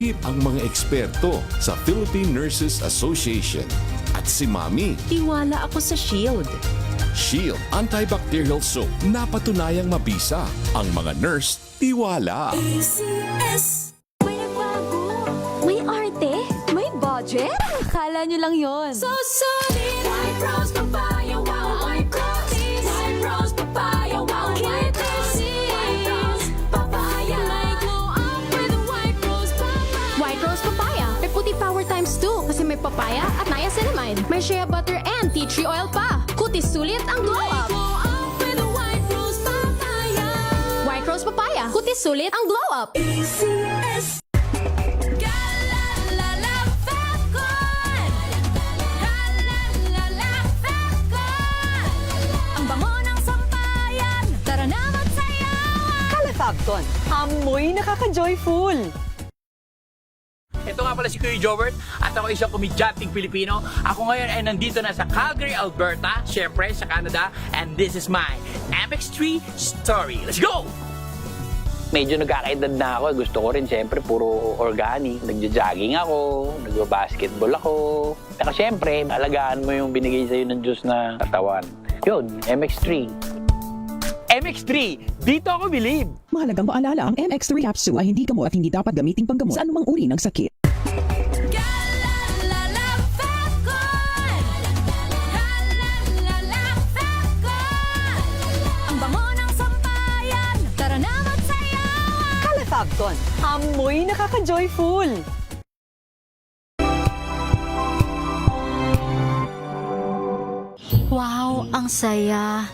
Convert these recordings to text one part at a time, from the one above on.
ang mga eksperto sa Philippine Nurses Association. At si Mami, Tiwala ako sa Shield. Shield Antibacterial Soap na patunayang mabisa. Ang mga nurse, tiwala. May nagbago. May arte. May budget. Akala nyo lang yon. So solid. White Rose Papaya. Wow. White Rose. White Rose Papaya. Wow. White Rose. White Rose Papaya. May glow up with White Rose Papaya. White Rose Papaya. May puti power times 2 kasi may papaya at niacinamide. May shea butter and tea tree oil pa. Kutis sulit ang glow up. Glow up with White Rose Papaya. White Rose Papaya. Kutis sulit ang glow up. ACS. Ang bango ng sampayan. Tara na magsayawan. Calefacton, amoy nakaka-joyful. Ito nga pala si Kuya Jobert at ako isang komedyanteng Pilipino. Ako ngayon ay nandito na sa Calgary, Alberta, syempre sa Canada, and this is my MX3 story. Let's go! Medyo nagkakaedad na ako. Gusto ko rin syempre puro organic. Nagja-jogging ako, nagba-basketball ako. Pero syempre, alagaan mo yung binigay sa'yo ng Diyos na katawan. Yun, MX3. MX3, dito ako believe. Mahalagang paalala, ang MX3 capsule ay hindi gamot at hindi dapat gamiting panggamot sa anumang uri ng sakit. Ang bango ng sampayan. Tara na magsayawan. Calefacton, amoy nakaka-joyful. Wow, ang saya.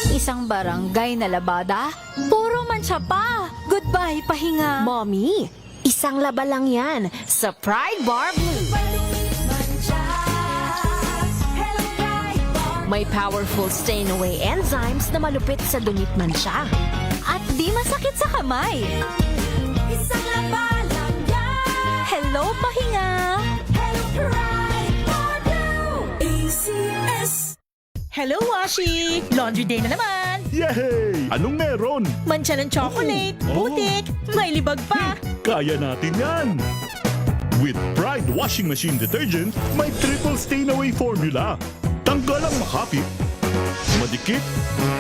Isang barangay na labada, puro mancha pa. Goodbye, pahinga. Mommy, isang laba lang yan sa Pride Bar Blue. May powerful stain-away enzymes na malupit sa dumit mancha. At di masakit sa kamay. Isang laba lang yan. Hello, pahinga. Hello, Pride Bar Blue. ACS. Hello, Washi! Laundry day na naman! Yay! Anong meron? Mancha ng chocolate, putik, may libag pa! Kaya natin yan! With Pride Washing Machine Detergent, may triple stain-away formula. Tanggal ang makapit, madikit,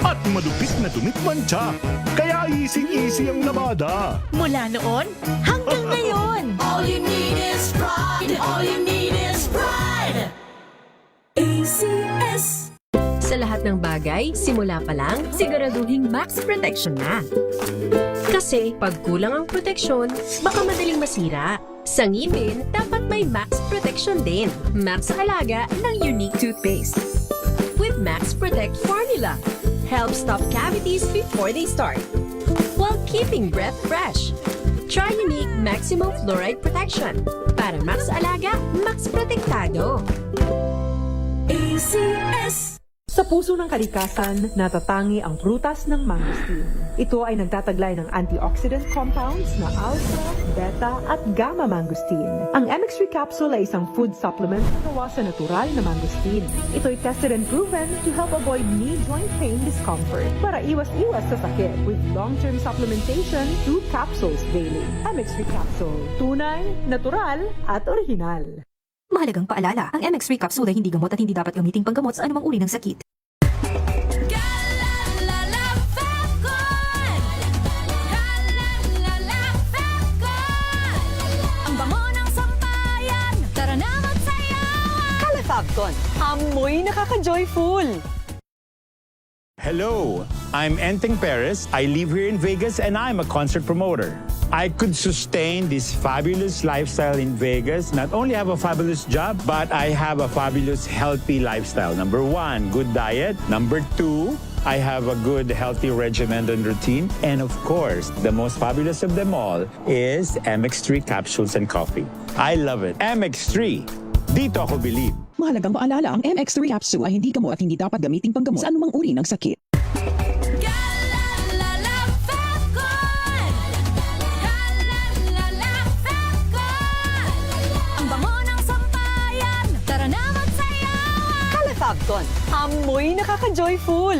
at malupit na dumit mancha. Kaya easy-easy ang labada. Mula noon hanggang ngayon! All you need is pride. All you need is pride. ACS. Sa lahat ng bagay, simula pa lang, siguraduhing max protection na. Kasi pag kulang ang proteksyon, baka madaling masira. Sa ngipin, dapat may max protection din. Max Alaga ng Unique Toothpaste. With Max Protect Formula, help stop cavities before they start, while keeping breath fresh. Try Unique Maximum Fluoride Protection. Para Max Alaga, Max Protektado. ACS. Sa puso ng kalikasan, natatangi ang prutas ng mangosteen. Ito ay nagtataglay ng antioxidant compounds na alpha, beta at gamma mangosteen. Ang MX3 capsule ay isang food supplement na gawa sa natural na mangosteen. Ito ay tested and proven to help avoid knee joint pain discomfort para iwas-iwas sa sakit with long-term supplementation 2 capsules daily. MX3 capsule, tunay, natural at orihinal. Mahalagang paalala, ang MX3 capsule ay hindi gamot at hindi dapat gamiting panggamot sa anumang uri ng sakit. Ang bango ng sampayan. Tara na magsayawan. Calefacton, amoy nakaka-joyful. Hello, I'm Enteng Perez. I live here in Vegas and I'm a concert promoter. I could sustain this fabulous lifestyle in Vegas, not only have a fabulous job, but I have a fabulous healthy lifestyle. Number 1, good diet. Number 2, I have a good healthy regimen and routine. And of course, the most fabulous of them all is MX3 capsules and coffee. I love it. MX3, dito ako believe. Mahalagang paalala, ang MX3 capsule ay hindi gamot at hindi dapat gamiting panggamot sa anumang uri ng sakit. Ang bango ng sampayan. Tara na magsayawan. Calefacton, amoy nakaka-joyful.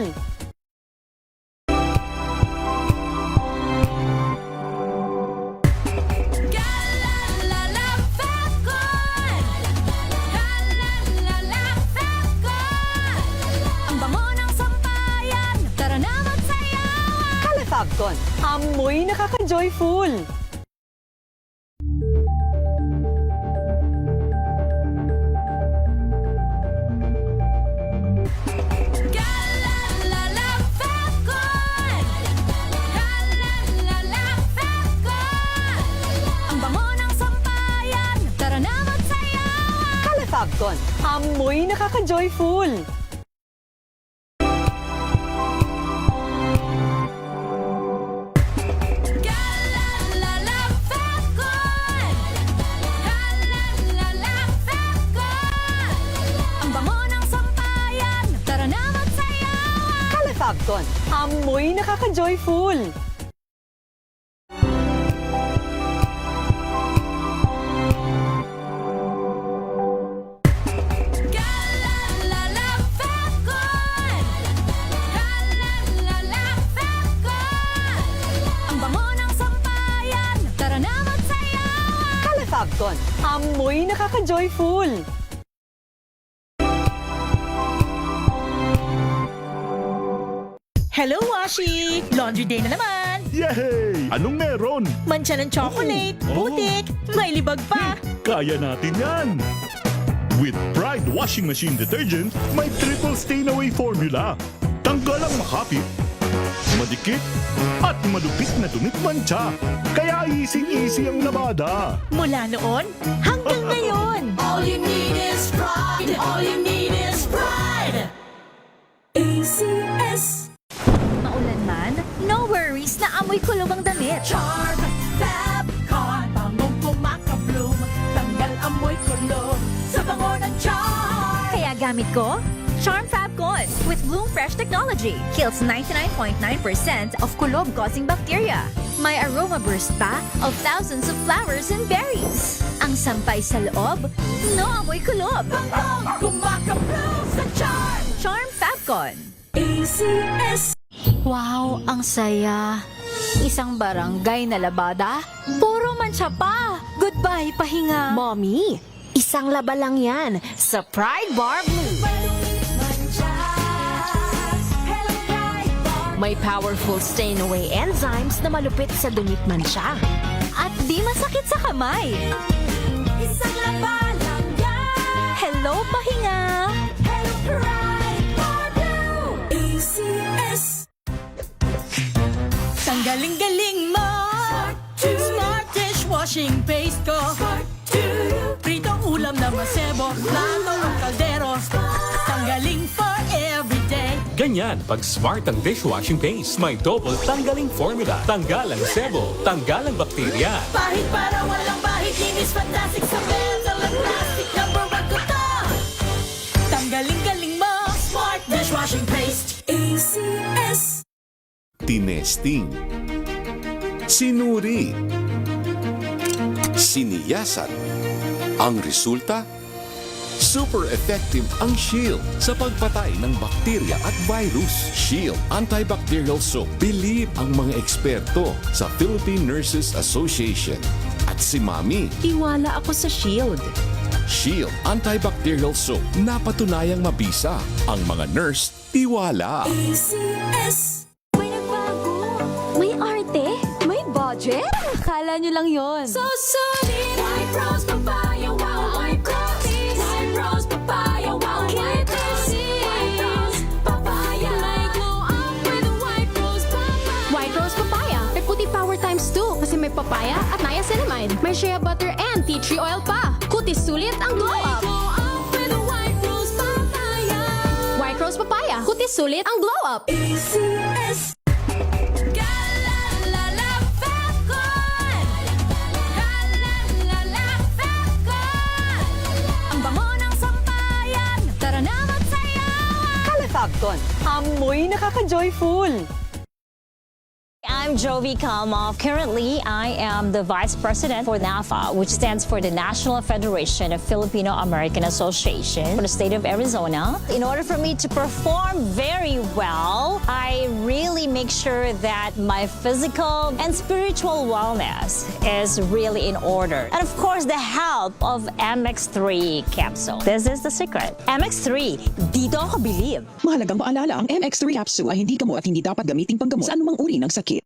Fabcon. Amoy nakaka-joyful. Ang bango ng sampayan, tara na magsayawan. Kala Fabcon. Amoy nakaka-joyful. Ang bango ng sampayan, tara na magsayawan. Kala Fabcon. Amoy nakaka-joyful. Ang bango ng sampayan, tara na magsayawan. Kala Fabcon. Amoy nakaka-joyful. Hello, Washi! Laundry day na naman! Yay! Anong meron? Mancha ng chocolate, putik, may libag pa! Kaya natin yan! With Pride Washing Machine Detergent, may triple stain-away formula. Tanggal ang makapit, madikit, at malupit na dumit mancha. Kaya easy-easy ang labada. Mula noon hanggang ngayon! All you need is pride. All you need is pride. ACS. Maulan man, no worries na amoy kulog ang damit. Charm Fabcon. Bangong kumakabloom. Tanggal amoy kulog sa bango ng charm. Kaya gamit ko, Charm Fabcon with Bloom Fresh technology. Kills 99.9% of kulob-causing bacteria. May aroma burst pa of thousands of flowers and berries. Ang sampay sa loob, no amoy kulob. Bangong kumakabloom sa charm. Charm Fabcon. ACS. Wow, ang saya. Isang barangay na labada, puro mancha pa. Goodbye, pahinga. Mommy, isang laba lang yan sa Pride Bar Blue. May powerful stain-away enzymes na malupit sa dumit mancha. At di masakit sa kamay. Isang laba lang yan. Hello, pahinga. Hello, Pride Bar Blue. ACS. Tanggaling-galing mo! Smart dishwashing paste ko! Pritong ulam na masebo, plato ang kaldero. Tanggaling for everyday. Ganyan pag smart ang dishwashing paste. May double tanggaling formula. Tanggal ang sebo, tanggal ang bakterya. Pahit para walang bahid, linis fantastic sa metal at plastic. Number one ko to. Tanggaling-galing mo! Smart dishwashing paste. ACS. Tinesting, sinuri, siniyasan. Ang resulta? Super effective ang Shield sa pagpatay ng bakterya at virus. Shield Antibacterial Soap. Believe ang mga eksperto sa Philippine Nurses Association. At si Mami, Tiwala ako sa Shield. Shield Antibacterial Soap. Napatunayang mabisa. Ang mga nurse, tiwala. ACS. May nagbago. May arte. May budget. Akala nyo lang yon. So solid. White Rose Papaya. Wow, white coffee. White Rose Papaya. Wow, white coffee. White Rose Papaya. May glow up with White Rose Papaya. White Rose Papaya. Puti Power times 2 kasi may papaya at niacinamide. May shea butter and tea tree oil pa. Kutis sulit ang glow up. Glow up with White Rose Papaya. White Rose Papaya. Kutis sulit ang glow up. ACS. Galalala Fabcon. Galalala Fabcon. Ang bango ng sampayan, tara na magsayawan. Kala Fabcon. Amoy nakaka-joyful. I'm Jovi Kalmov. Currently, I am the Vice President for NAFA, which stands for the National Federation of Filipino American Association for the state of Arizona. In order for me to perform very well, I really make sure that my physical and spiritual wellness is really in order. And of course, the help of MX3 capsule. This is the secret. MX3, dito ako believe. Mahalagang paalala, ang MX3 capsule ay hindi gamot at hindi dapat gamiting panggamot sa anumang uri ng sakit.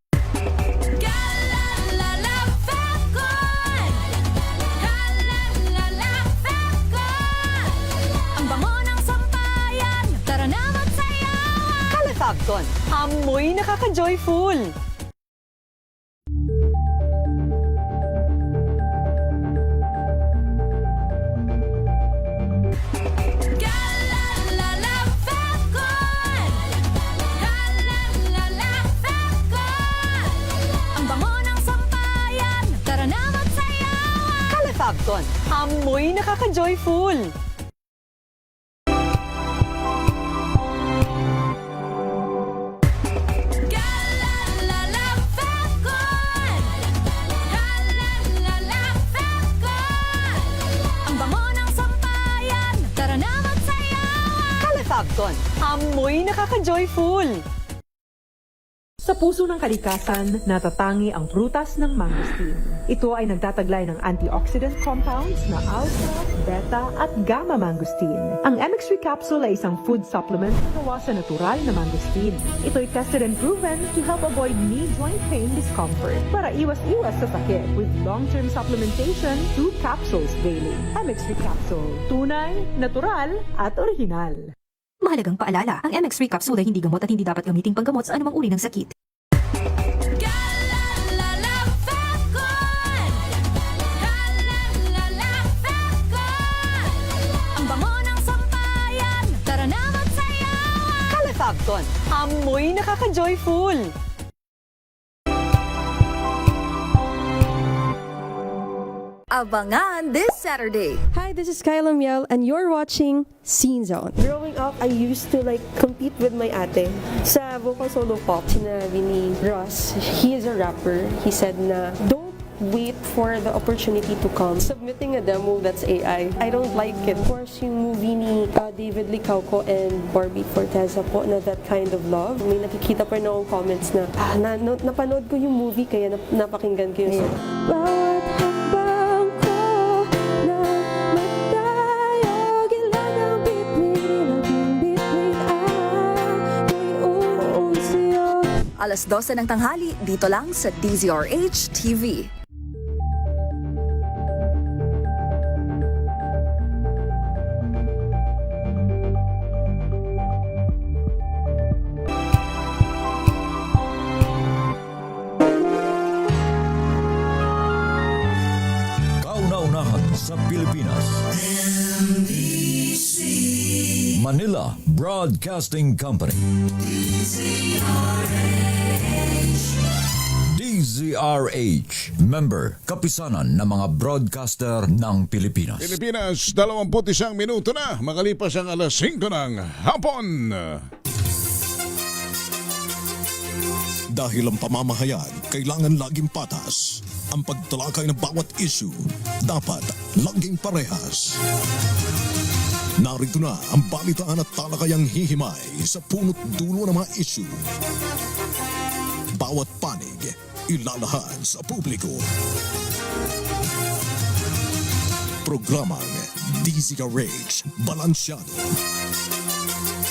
Falcon, amoy nakaka-joyful. Ang bango ng sampayan, tara na magsayawan. Falcon, amoy nakaka-joyful. Ang bango ng sampayan, tara na magsayawan. Falcon, amoy nakaka-joyful. Sa puso ng kalikasan, natatangi ang prutas ng mangosteen. Ito ay nagtataglay ng antioxidant compounds na alpha, beta at gamma mangosteen. Ang MX3 capsule ay isang food supplement na gawa sa natural na mangosteen. Ito ay tested and proven to help avoid knee joint pain discomfort para iwas-iwas sa sakit with long-term supplementation 2 capsules daily. MX3 capsule, tunay, natural at original. Mahalagang paalala, ang MX3 capsule ay hindi gamot at hindi dapat gamiting panggamot sa anumang uri ng sakit. Ang bango ng sampayan, tara na magsayawan. Falcon, amoy nakaka-joyful. Abangan this Saturday. Hi, this is Kyla Miel and you're watching Scene Zone. Growing up, I used to compete with my ate sa vocal solo pop. Sinabi ni Ross, he is a rapper. He said na, don't wait for the opportunity to come. Submitting a demo that's AI, I don't like it. Of course, yung movie ni David Licauco and Barbie Forteza po na That Kind of Love. May nakikita pa rin akong comments na, napanood ko yung movie kaya napakinggan ko yung song. Bawat hakbang ko na magtayo, gilagang bituin ako'y uuwi sa'yo. Alas 12 ng tanghali, dito lang sa DZRH TV. Kauna-unahan sa Pilipinas. Manila Broadcasting Company. DZRH. Member, kapisanan ng mga broadcaster ng Pilipinas. Pilipinas, 21 minuto na. Makalipas ang alas 5 ng hapon. Dahil ang pamamahayan kailangan laging patas. Ang pagtalakay ng bawat issue dapat laging parehas. Narito na ang balitaan at talakayang hihimay sa punot dulo ng mga issue. Bawat panig ilalahad sa publiko. Programang DZRH Balansyado.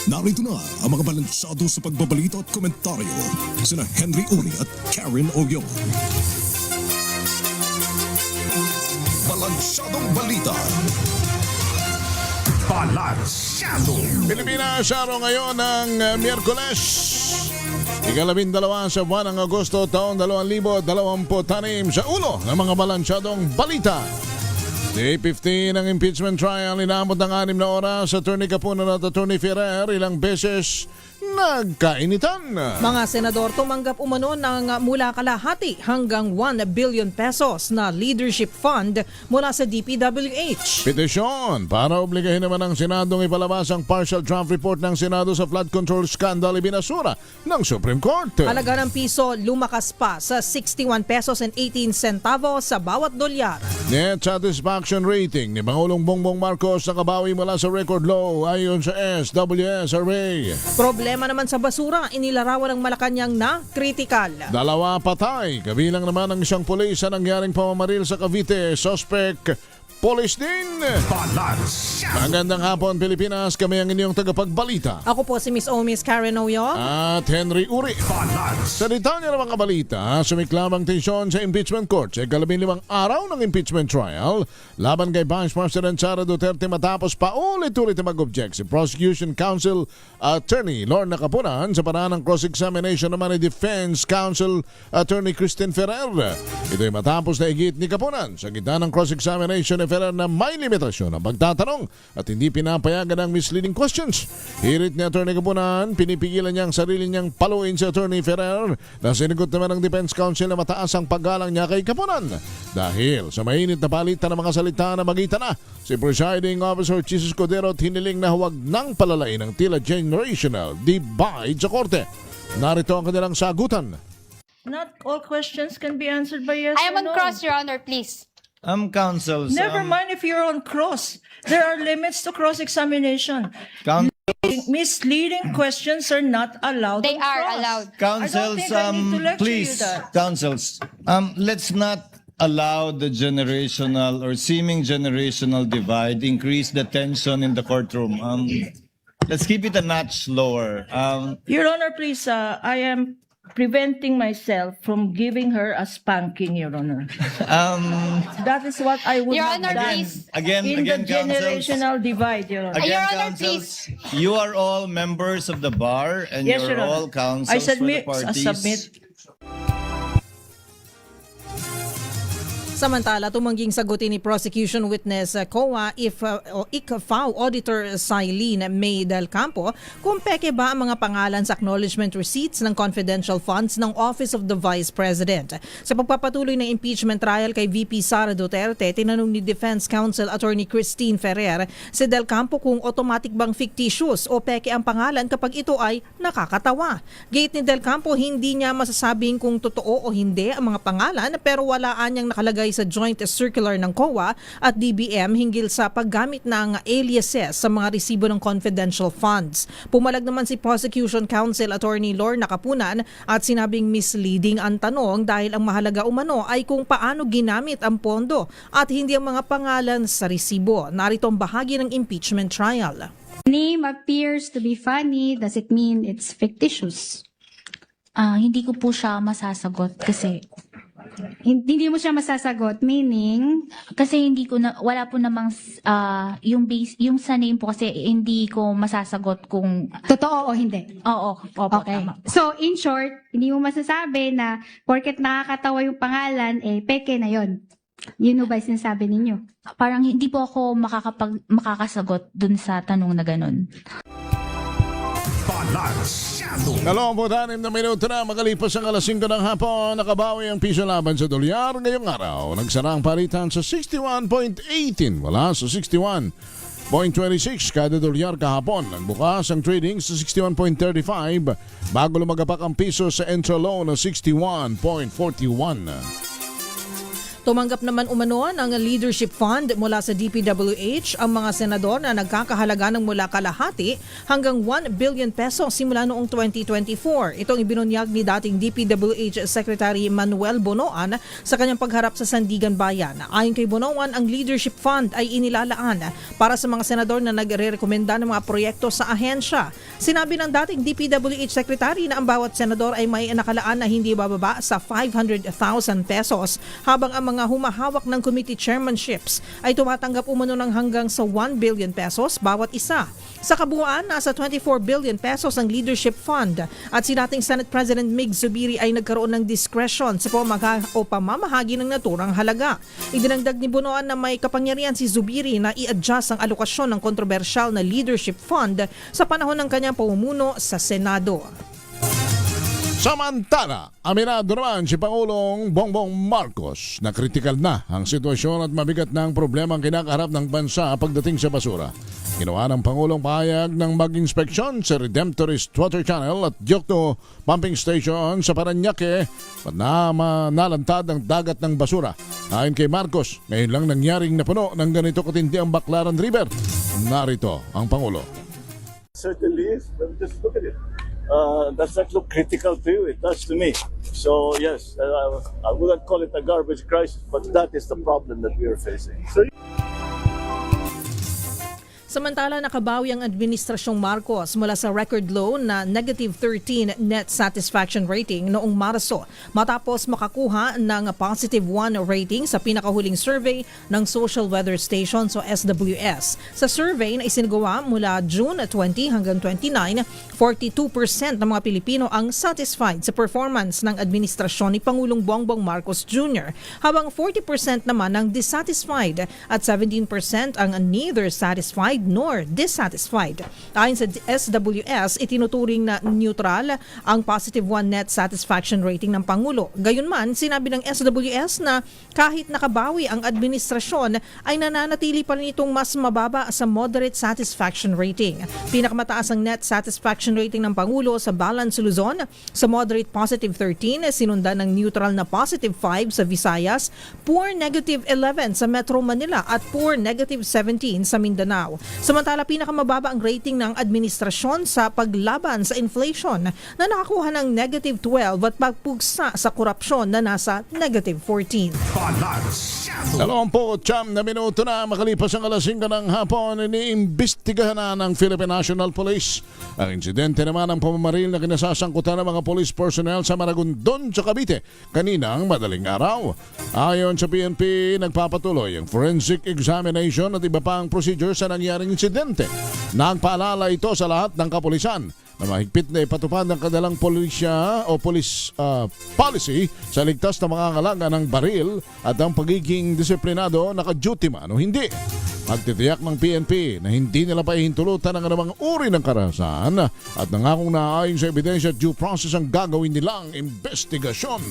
Narito na ang mga balansyado sa pagbabalita at komentaryo sina Henry Uri at Karen Oyong. Balansyadong balita. Balansyado. Pilipinas, araw ngayon ng Miyerkules. 12 sa buwan ng Agosto taong 2026 sa ulo ng mga balansyadong balita. Day 15 ng impeachment trial, inaabot ng 6 na oras. Attorney Capuno at Attorney Ferrer ilang beses nagkainitan. Mga senador tumanggap umano ng mula kalahati hanggang 1 billion pesos na leadership fund mula sa DPWH. Petisyon para obligahin naman ng Senadong ipalabas ang partial draft report ng Senado sa flood control scandal ibinasura ng Supreme Court. Halaga ng piso lumakas pa sa 61 pesos and 18 centavos sa bawat dolyar. Net satisfaction rating ni Pangulong Bongbong Marcos nakabawi mula sa record low ayon sa SWS survey. Problema naman sa basura, inilarawan ng Malacanang na kritikal. 2 patay, kabilang naman ang isang pulis sa nangyaring pamamaril sa Cavite. Suspect, Polish din. Magandang hapon, Pilipinas. Kami ang inyong tagapagbalita. Ako po si Miss Omis Karen Oyong. At Henry Uri. Sa detalye ng mga balita, sumiklam ang tensyon sa impeachment court sa 15 araw ng impeachment trial laban kay Vice President Sara Duterte matapos paulit-ulit na mag-object si Prosecution Counsel Attorney Lorna Capunan sa paraan ng cross-examination naman ni Defense Counsel Attorney Christine Ferrer. Ito'y matapos na igit ni Capunan sa gitna ng cross-examination ni Ferrer na may limitasyon ang pagtatanong at hindi pinapayagan ng misleading questions. Hirit ni Attorney Capunan, pinipigilan niya ang sarili niyang paluin si Attorney Ferrer na sinigot naman ng Defense Counsel na mataas ang paggalang niya kay Capunan. Dahil sa mainit na palitan ng mga salita na magitan na, si Presiding Officer Jesus Cordero hiniling na huwag nang palalain ang tila generational divide sa korte. Narito ang kanilang sagutan. Not all questions can be answered by yes I am or on no. cross, Your Honor, please. Counsels. Never mind if you're on cross. There are limits to cross-examination. Misleading questions are not allowed. They are allowed. Counsels, I don't think I need to lecture please, you that. counsels, let's not allow the generational or seeming generational divide increase the tension in the courtroom. Let's keep it a notch lower. Your Honor, please, I am preventing myself from giving her a spanking, Your Honor. That is what I would Your have Honor, done please. Again, in the counsels. generational divide, Your Honor. Again, Your Honor, counsels, you are all members of the bar and Yes, you're Your Honor. all counsels I for submit, the parties. I submit. Samantala, tumangging sagutin ni prosecution witness COA ICFAO Auditor Silene May Del Campo kung peke ba ang mga pangalan sa acknowledgement receipts ng confidential funds ng Office of the Vice President. Sa pagpapatuloy ng impeachment trial kay VP Sara Duterte, tinanong ni Defense Counsel Attorney Christine Ferrer si Del Campo kung automatic bang fictitious o peke ang pangalan kapag ito ay nakakatawa. Gate ni Del Campo, hindi niya masasabing kung totoo o hindi ang mga pangalan pero walaan niyang nakalagay sa joint circular ng COA at DBM hinggil sa paggamit ng aliases sa mga resibo ng confidential funds. Pumalag naman si Prosecution Counsel Attorney Lorna Capunan at sinabing misleading ang tanong dahil ang mahalaga umano ay kung paano ginamit ang pondo at hindi ang mga pangalan sa resibo. Narito ang bahagi ng impeachment trial. Name appears to be funny. Does it mean it's fictitious? Hindi ko po siya masasagot kasi Hindi mo siya masasagot, meaning? kasi hindi ko na wala po namang yung sa name po kasi hindi ko masasagot kung Totoo o hindi? oo, opo, Okay. tama. So, in short, hindi mo masasabi na porket nakakatawa yung pangalan, peke na yon. Yun ba yung sinasabi ninyo? Parang hindi po ako makakasagot dun sa tanong na ganun. 26 na minuto na makalipas ang alas 5 ng hapon, nakabawi ang piso laban sa dolyar ngayong araw. Nagsara ang palitan sa 61.18 wala sa 61.26 kada dolyar kahapon. Nagbukas ang trading sa 61.35 bago lumagapak ang piso sa entry-low na 61.41. Tumanggap naman umano ng Leadership Fund mula sa DPWH ang mga senador na nagkakahalaga ng mula kalahati hanggang 1 billion pesos simula noong 2024. Itong ibinunyag ni dating DPWH Secretary Manuel Bonoan sa kanyang pagharap sa Sandigan Bayan. Ayon kay Bonoan, ang Leadership Fund ay inilalaan para sa mga senador na nagre-rekomenda ng mga proyekto sa ahensya. Sinabi ng dating DPWH Secretary na ang bawat senador ay may nakalaan na hindi bababa sa 500,000 pesos habang ang mga humahawak ng committee chairmanships ay tumatanggap umano ng hanggang sa 1 billion pesos bawat isa. Sa kabuuan, nasa 24 billion pesos ang Leadership Fund at si dating Senate President Mig Zubiri ay nagkaroon ng discretion sa pamamahagi ng naturang halaga. Idinagdag ni Bonoan na may kapangyarihan si Zubiri na i-adjust ang alokasyon ng kontrobersyal na Leadership Fund sa panahon ng kanyang pamumuno sa Senado. Samantala, aminado naman si Pangulong Bongbong Marcos na kritikal na ang sitwasyon at mabigat na ang problema ang kinakaharap ng bansa pagdating sa basura. Ginawa ng Pangulong pahayag ng mag-inspeksyon sa Redemptorist Water Channel at Diokno Pumping Station sa Parañaque na nalantad ang dagat ng basura. Ayon kay Marcos, ngayon lang nangyaring napuno ng ganito katindi ang Baclaran River. Narito ang Pangulo. Certainly is, but just look at it. Does that look critical to you? It does to me. So yes, I wouldn't call it a garbage crisis, but that is the problem that we are facing. So Samantala, nakabawi ang Administrasyong Marcos mula sa record low na negative 13 net satisfaction rating noong Marso matapos makakuha ng positive 1 rating sa pinakahuling survey ng Social Weather Station o SWS. Sa survey na isinagawa mula June 20 hanggang 29, 42% ng mga Pilipino ang satisfied sa performance ng administrasyon ni Pangulong Bongbong Marcos Jr. habang 40% naman ang dissatisfied at 17% ang neither satisfied nor dissatisfied. Ayon sa SWS, itinuturing na neutral ang positive 1 net satisfaction rating ng Pangulo. Gayunman, sinabi ng SWS na kahit nakabawi ang administrasyon ay nananatili pa rin itong mas mababa sa moderate satisfaction rating. Pinakamataas ang net satisfaction rating ng Pangulo sa Balance Luzon sa moderate positive 13, sinundan ng neutral na positive 5 sa Visayas, poor negative 11 sa Metro Manila at poor negative 17 sa Mindanao. Samantala, pinakamababa ang rating ng administrasyon sa paglaban sa inflation na nakakuha ng negative 12 at pagpugsa sa korupsyon na nasa negative 14. 29 na minuto na makalipas ang alas 5 ng hapon, iniimbestigahan na ng Philippine National Police ang insidente naman ng pamamaril na kinasasangkutan ng mga police personnel sa Maragondon sa Cavite kaninang madaling araw. Ayon sa PNP, nagpapatuloy ang forensic examination at iba pang procedure sa nangyaring insidente. Nagpaalala ito sa lahat ng kapulisan na mahigpit na ipatupad ng kanilang police policy sa ligtas na mga ngalaga ng baril at ang pagiging disiplinado naka-duty man o hindi. Magtitiyak ng PNP na hindi nila pahihintulutan ng anumang uri ng karahasan at nangakong naaayon sa ebidensya at due process ang gagawin nilang investigasyon.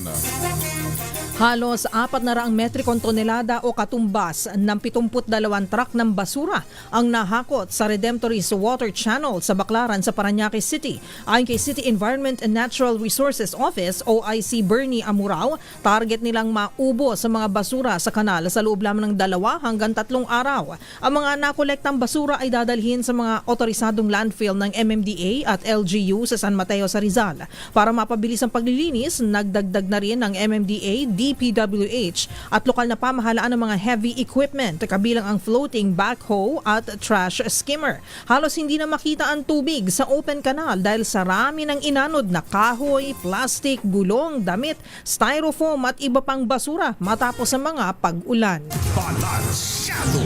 Halos 400 metrikong tonelada o katumbas ng 72 truck ng basura ang nahakot sa Redemptorist Water Channel sa Baclaran sa Parañaque City. Ayon kay City Environment and Natural Resources Office OIC Bernie Amurao, target nilang maubo sa mga basura sa kanal sa loob lamang ng 2 hanggang 3 araw. Ang mga nakolektang basura ay dadalhin sa mga otorisadong landfill ng MMDA at LGU sa San Mateo sa Rizal. Para mapabilis ang paglilinis, nagdagdag na rin ng MMDA, DPWH at lokal na pamahalaan ng mga heavy equipment kabilang ang floating backhoe at trash skimmer. Halos hindi na makita ang tubig sa open canal dahil sa rami ng inanod na kahoy, plastic, gulong, damit, styrofoam at iba pang basura matapos ang mga pag-ulan.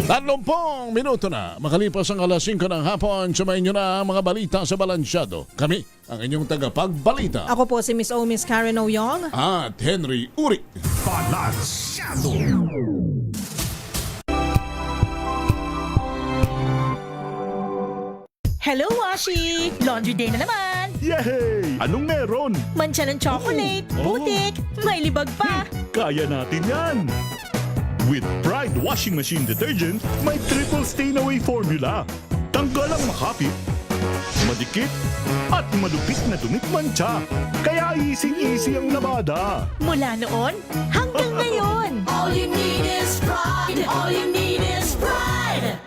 30 minuto na makalipas ang alas 5 ng hapon. Sumayin nyo na ang mga balita sa Balansyado. Kami ang inyong tagapagbalita. Ako po si Miss Karen Oyong at Henry Uri. Balansyado. Hello, Washi! Laundry day na naman! Yay! Anong meron? Mancha ng chocolate, putik, may libag pa! Kaya natin yan! With Pride Washing Machine Detergent, may triple stain-away formula. Tanggal ang makapit, madikit, at malupit na dumit mancha. Kaya easy-easy ang labada. Mula noon hanggang ngayon! All you need is pride! All you need is pride!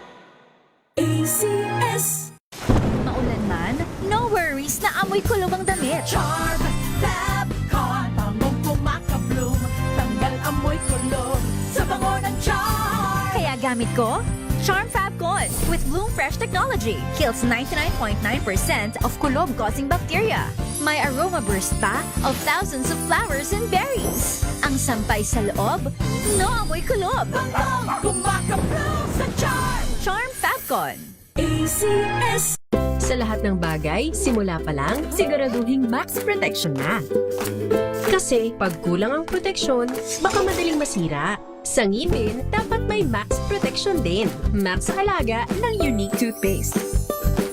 ACS. Maulan man, no worries na amoy kulog ang damit. Charm Fabcon, bangong kumaka-bloom, tanggal amoy kulog sa bango ng Charm. Kaya gamit ko, Charm Fabcon with Bloom Fresh Technology. Kills 99.9% of kulob-causing bacteria. May aroma burst pa of thousands of flowers and berries. Ang sampay sa loob, no amoy kulob. Bangong kumaka-bloom sa Charm. Charm Fabcon. ACS. Sa lahat ng bagay, simula pa lang, siguraduhing max protection na. Kasi pag kulang ang proteksyon, baka madaling masira. Sa ngipin, dapat may max protection din. Max Alaga ng Unique Toothpaste.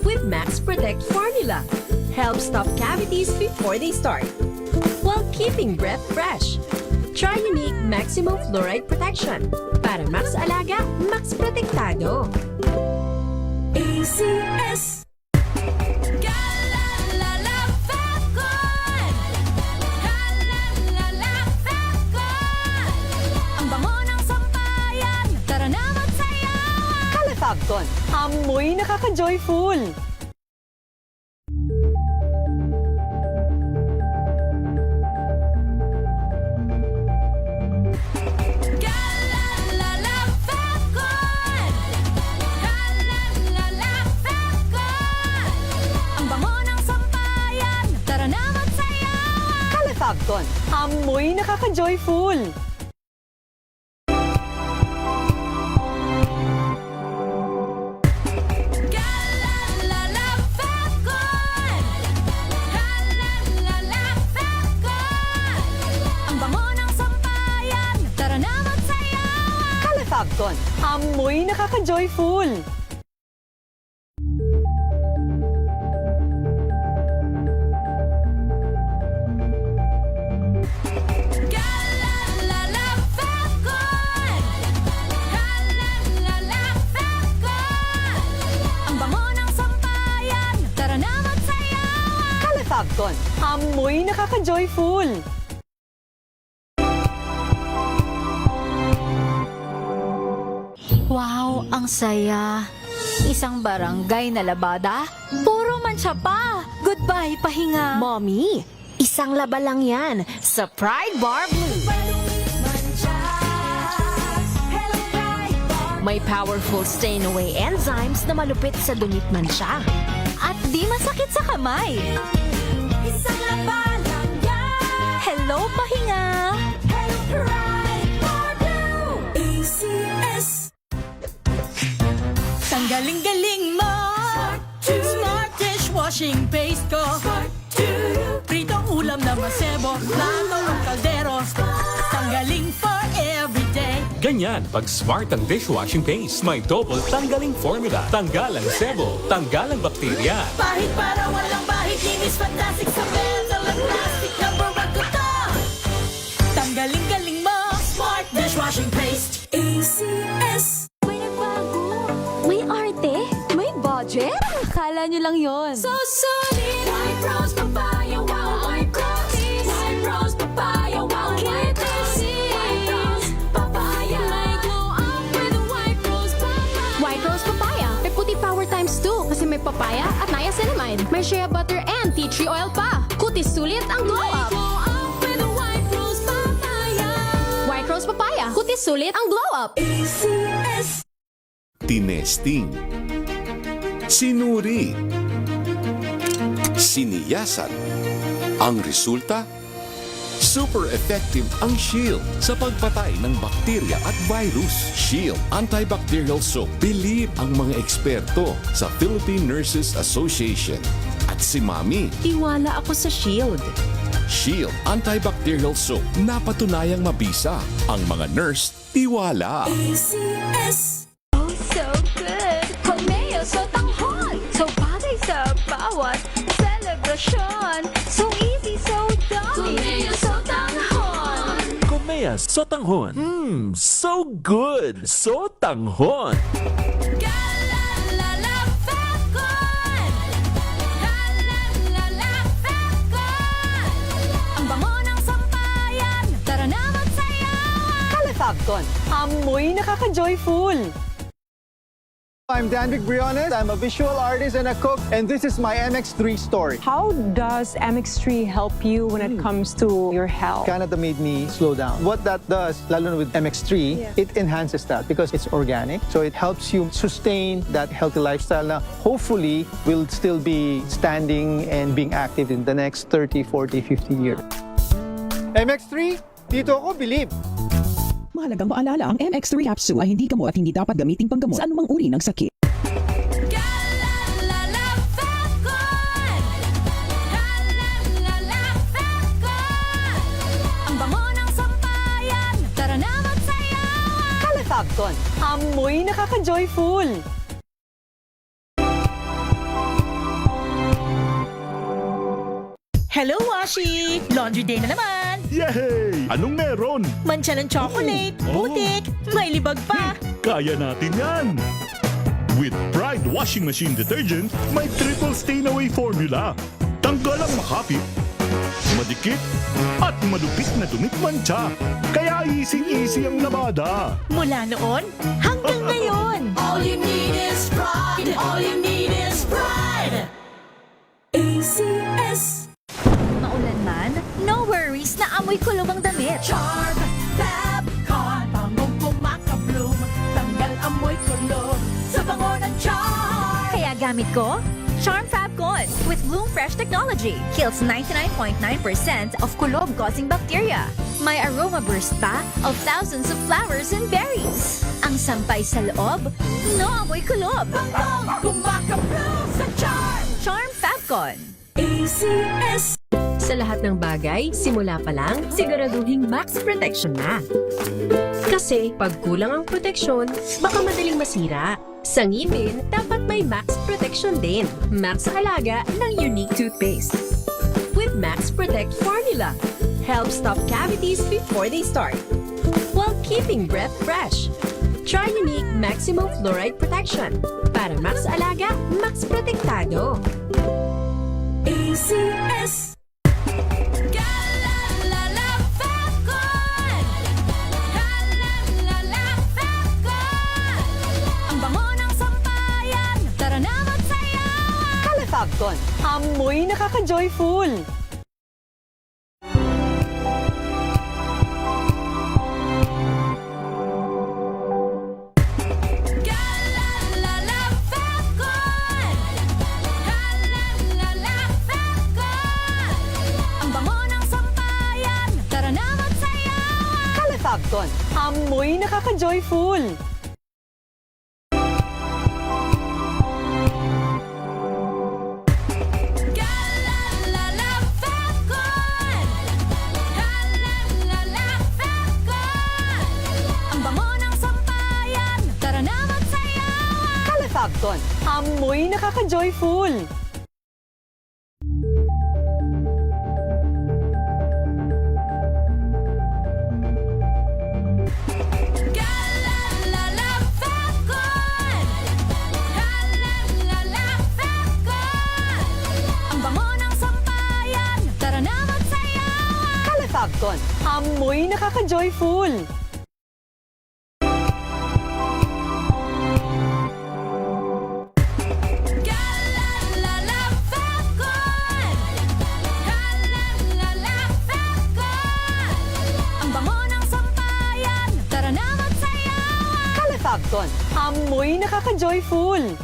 With Max Protect Formula. Help stop cavities before they start. While keeping breath fresh. Try Unique Maximum Fluoride Protection. Para Max Alaga, Max Protektado. ACS. Fabcon, amoy nakaka-joyful! La la la Fabcon! La la la Fabcon. Amoy nakaka-joyful. Fabcon. Amoy nakaka-joyful. Ang bango ng sampayan, tara na magsayawan. Fabcon. Amoy nakaka-joyful. Wow, ang saya. Isang barangay na labada, puro mancha pa. Goodbye, pahinga. Mommy, isang laba lang yan sa Pride Bar Blue. May powerful stain-away enzymes na malupit sa dumit mansya. At di masakit sa kamay. Isang laba lang yan. Hello, pahinga. Hello, Pride Bar Blue. ACS. Tanggaling-galing mo. Smart dishwashing paste ko. Pritong ulam na masebo. Plato ng kaldero. Tanggaling for everyday. Ganyan pag smart ang dishwashing paste. May double tanggaling formula. Tanggalang sebo, tanggalang bakterya. Pahit para walang bahit. Linis fantastic sa metal at plastic. Number one ko to. Tanggaling-galing mo. Smart dishwashing paste. ACS. May nagbago. May arte. May budget. Akala nyo lang yon. So solid. White Rose Papaya. Wow, I'm cookies. White Rose Papaya. Wow, I'm cookies. White Rose Papaya. May glow up with White Rose Papaya. White Rose Papaya. May puti power times 2 kasi may papaya at niacinamide. May shea butter and tea tree oil pa. Kutis sulit ang glow up. Glow up with White Rose Papaya. White Rose Papaya. Kutis sulit ang glow up. ACS. Tinesting, sinuri, siniyasan. Ang resulta? Super effective ang Shield sa pagpatay ng bakterya at virus. Shield Antibacterial Soap. Believe ang mga eksperto sa Philippine Nurses Association. At si Mami. Tiwala ako sa Shield. Shield Antibacterial Soap. Napatunayang mabisa. Ang mga nurse, tiwala. ACS. Oh, so good. Corneo, so tanghon. So bagay sa bawat celebration. So easy, so dummy. Corneo, so tanghon. Kumeas, sotanghon. So good. Sotanghon. Ang bango ng sampayan, tara na magsayawan. Fabcon. Amoy nakaka-joyful. I'm Dan Briones. I'm a visual artist and a cook, and this is my MX3 story. How does MX3 help you when it comes to your health? Canada made me slow down. What that does, lalo na with MX3, it enhances that because it's organic. So it helps you sustain that healthy lifestyle na hopefully will still be standing and being active in the next 30, 40, 50 years. MX3, dito ako believe. Mahalagang paalala, ang MX3 capsule ay hindi gamot at hindi dapat gamiting panggamot sa anumang uri ng sakit. Ang bango ng sampayan, tara na magsayawan. Fabcon. Amoy nakaka-joyful. Hello, Washi! Laundry day na naman! Yay! Anong meron? Mancha ng chocolate, putik, may libag pa. Kaya natin yan! With Pride Washing Machine Detergent, may triple stain-away formula. Tanggalang makapit, madikit, at malupit na dumit mancha. Kaya easy-easy ang labada. Mula noon hanggang ngayon. All you need is pride. All you need is pride. ACS. Maulan man, no worries na amoy kulog ang damit. Charm, Fabcon, bangong kumaka-bloom. Tanggal amoy kulog sa bango ng charm. Kaya gamit ko, Charm Fab Fabcon with Bloom Fresh technology. Kills 99.9% of kulob-causing bacteria. May aroma burst pa of thousands of flowers and berries. Ang sampay sa loob, no amoy kulob. Kumakaplo sa Charm! Charm Fabcon. ACS. Sa lahat ng bagay, simula pa lang, siguraduhing max protection na. Kasi pag kulang ang proteksyon, baka madaling masira. Sa ngipin, dapat may max protection din. Max Alaga ng Unique Toothpaste. With Max Protect Formula. Help stop cavities before they start. While keeping breath fresh. Try Unique Maximum Fluoride Protection. Para Max Alaga, Max Protektado. ACS. Fabcon, amoy nakaka-joyful. Fabcon, amoy nakaka-joyful. Fabcon, amoy nakaka-joyful. Fabcon, amoy nakaka-joyful. Fabcon, amoy nakaka-joyful.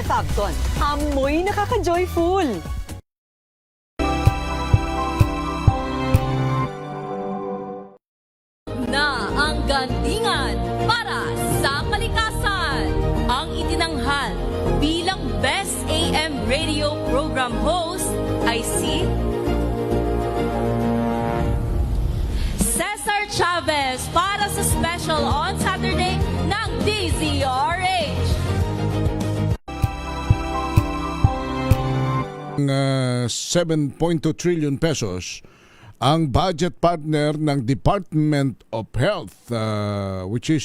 Fabcon, amoy nakaka-joyful. Na ang gandingan para sa kalikasan. Ang itinanghal bilang Best AM Radio Program Host ay si Cesar Chavez para sa special on Saturday ng DZRH. 7.2 trillion pesos ang budget partner ng Department of Health, which is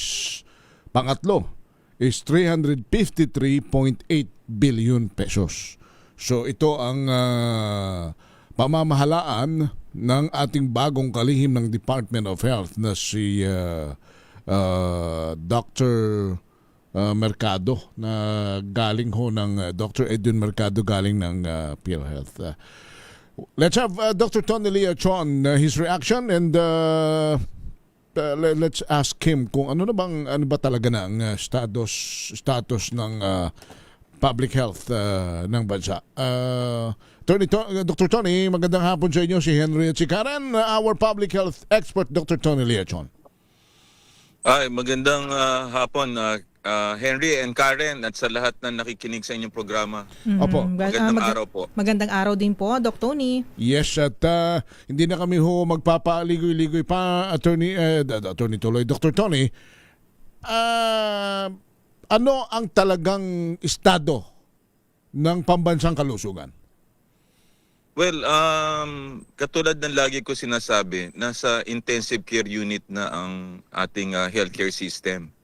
pangatlo, is 353.8 billion pesos. So ito ang pamamahalaan ng ating bagong kalihim ng Department of Health na si Dr. Mercado, na galing ho ng Dr. Edwin Mercado, galing ng PhilHealth. Let's have Dr. Tony Leachon, his reaction, and let's ask him kung ano ba talaga na ang status ng public health ng bansa. Dr. Tony, magandang hapon sa inyo, si Henry at si Karen, our public health expert, Dr. Tony Leachon. Ay, magandang hapon, Henry and Karen, at sa lahat na nakikinig sa inyong programa. Opo. Magandang araw po. Magandang araw din po, Doc Tony. Yes, at hindi na kami magpapaaligoy-ligoy pa, Attorney tuloy, Dr. Tony. Ano ang talagang estado ng pambansang kalusugan? Well, katulad ng lagi ko sinasabi, nasa intensive care unit na ang ating healthcare system.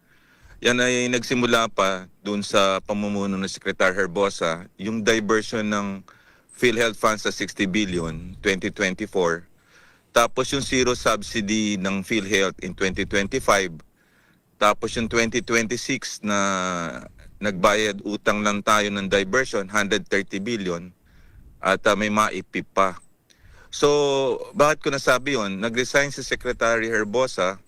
Yan ay nagsimula pa dun sa pamumuno ng Secretary Herbosa, yung diversion ng PhilHealth funds sa 60 billion 2024. Tapos yung zero subsidy ng PhilHealth in 2025 Tapos yung 2026 na nagbayad utang lang tayo ng diversion, 130 billion. At may maipip pa. So, bakit ko nasabi yun? Nag-resign si Secretary Herbosa,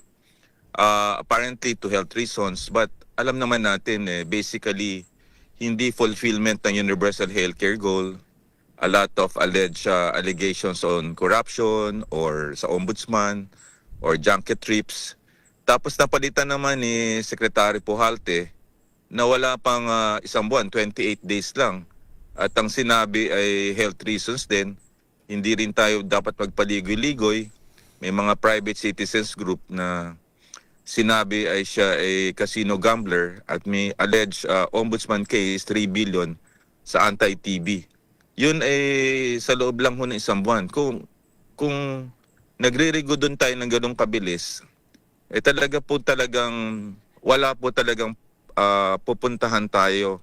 apparently to health reasons, but alam naman natin, basically, hindi fulfillment ng universal healthcare goal, a lot of alleged allegations on corruption or sa ombudsman or junket trips. Tapos napalitan naman ni Secretary Pujalte na wala pang isang buwan, 28 days lang. At ang sinabi ay health reasons din. Hindi rin tayo dapat magpaligoy-ligoy. May mga private citizens group na sinabi ay siya ay casino gambler at may alleged ombudsman case 3 billion sa anti-TB. Yun ay sa loob lang ho ng isang buwan. Kung nagre-rego doon tayo ng ganong kabilis, wala po talagang pupuntahan tayo.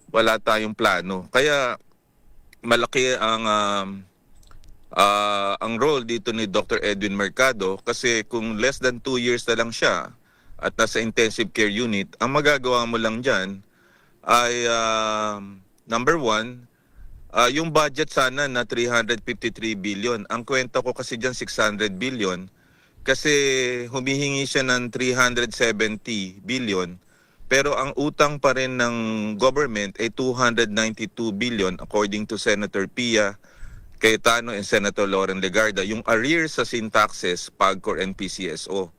Wala tayong plano. Kaya malaki ang role dito ni Dr. Edwin Mercado kasi kung less than 2 years na lang siya at nasa intensive care unit, ang magagawa mo lang dyan ay number 1, yung budget sana na 353 billion. Ang kwenta ko kasi dyan 600 billion kasi humihingi siya ng 370 billion pero ang utang pa rin ng government ay 292 billion according to Senator Pia Cayetano and Senator Lauren Legarda, yung arrears sa sin taxes, PAGCOR and PCSO.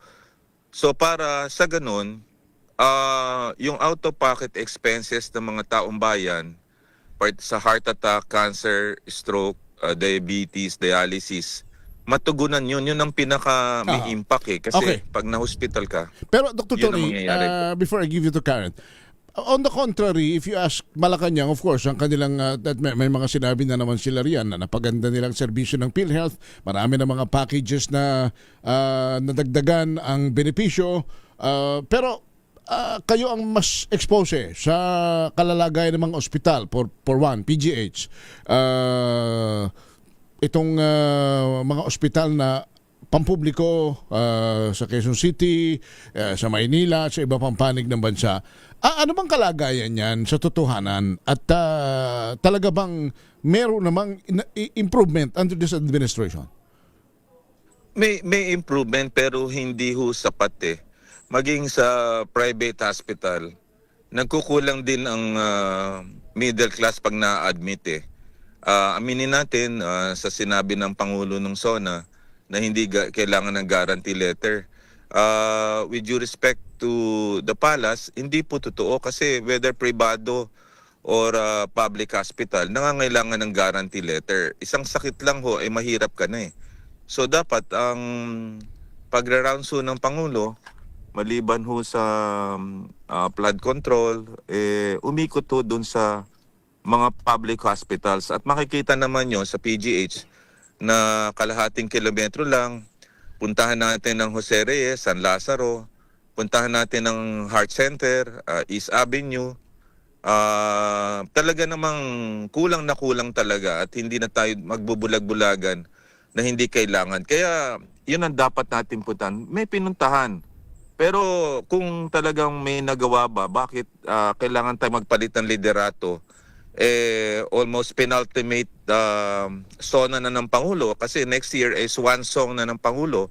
So para sa ganun, yung out-of-pocket expenses ng mga taong bayan, sa heart attack, cancer, stroke, diabetes, dialysis, matugunan yun. Yun ang pinaka may impact Kasi pag na-hospital ka, pero Dr. yun ang Tony, mangyayari. before I give you to Karen, on the contrary, if you ask Malacanang, of course, ang kanilang may mga sinabi na naman sila riyan na napaganda nilang serbisyo ng PhilHealth, marami na mga packages na nadagdagan ang benepisyo, pero kayo ang mas expose sa kalalagayan ng mga ospital for one, PGH. Itong mga ospital na pampubliko sa Quezon City, sa Maynila, sa iba pang panig ng bansa. Ano bang kalagayan yan sa totohanan? At talaga bang meron namang improvement under this administration? May improvement pero hindi ho sapat Maging sa private hospital, nagkukulang din ang middle class pag na-admit aminin natin sa sinabi ng Pangulo ng SONA na hindi kailangan ng guarantee letter. With due respect to the palace, hindi po totoo kasi whether privado or public hospital, nangangailangan ng guarantee letter. Isang sakit lang ho ay mahirap ka na So dapat ang pagra-round ng Pangulo, maliban ho sa flood control, umikot ho dun sa mga public hospitals. At makikita naman nyo sa PGH na kalahating kilometro lang, puntahan natin ng Jose Reyes, San Lazaro, puntahan natin ng Heart Center, East Avenue. Talaga namang kulang na kulang talaga at hindi na tayo magbubulag-bulagan na hindi kailangan. Kaya yun ang dapat natin puntahan. May pinuntahan. Pero kung talagang may nagawa ba, bakit kailangan tayo magpalit ng liderato? Almost penultimate SONA na ng Pangulo kasi next year is one song na ng Pangulo.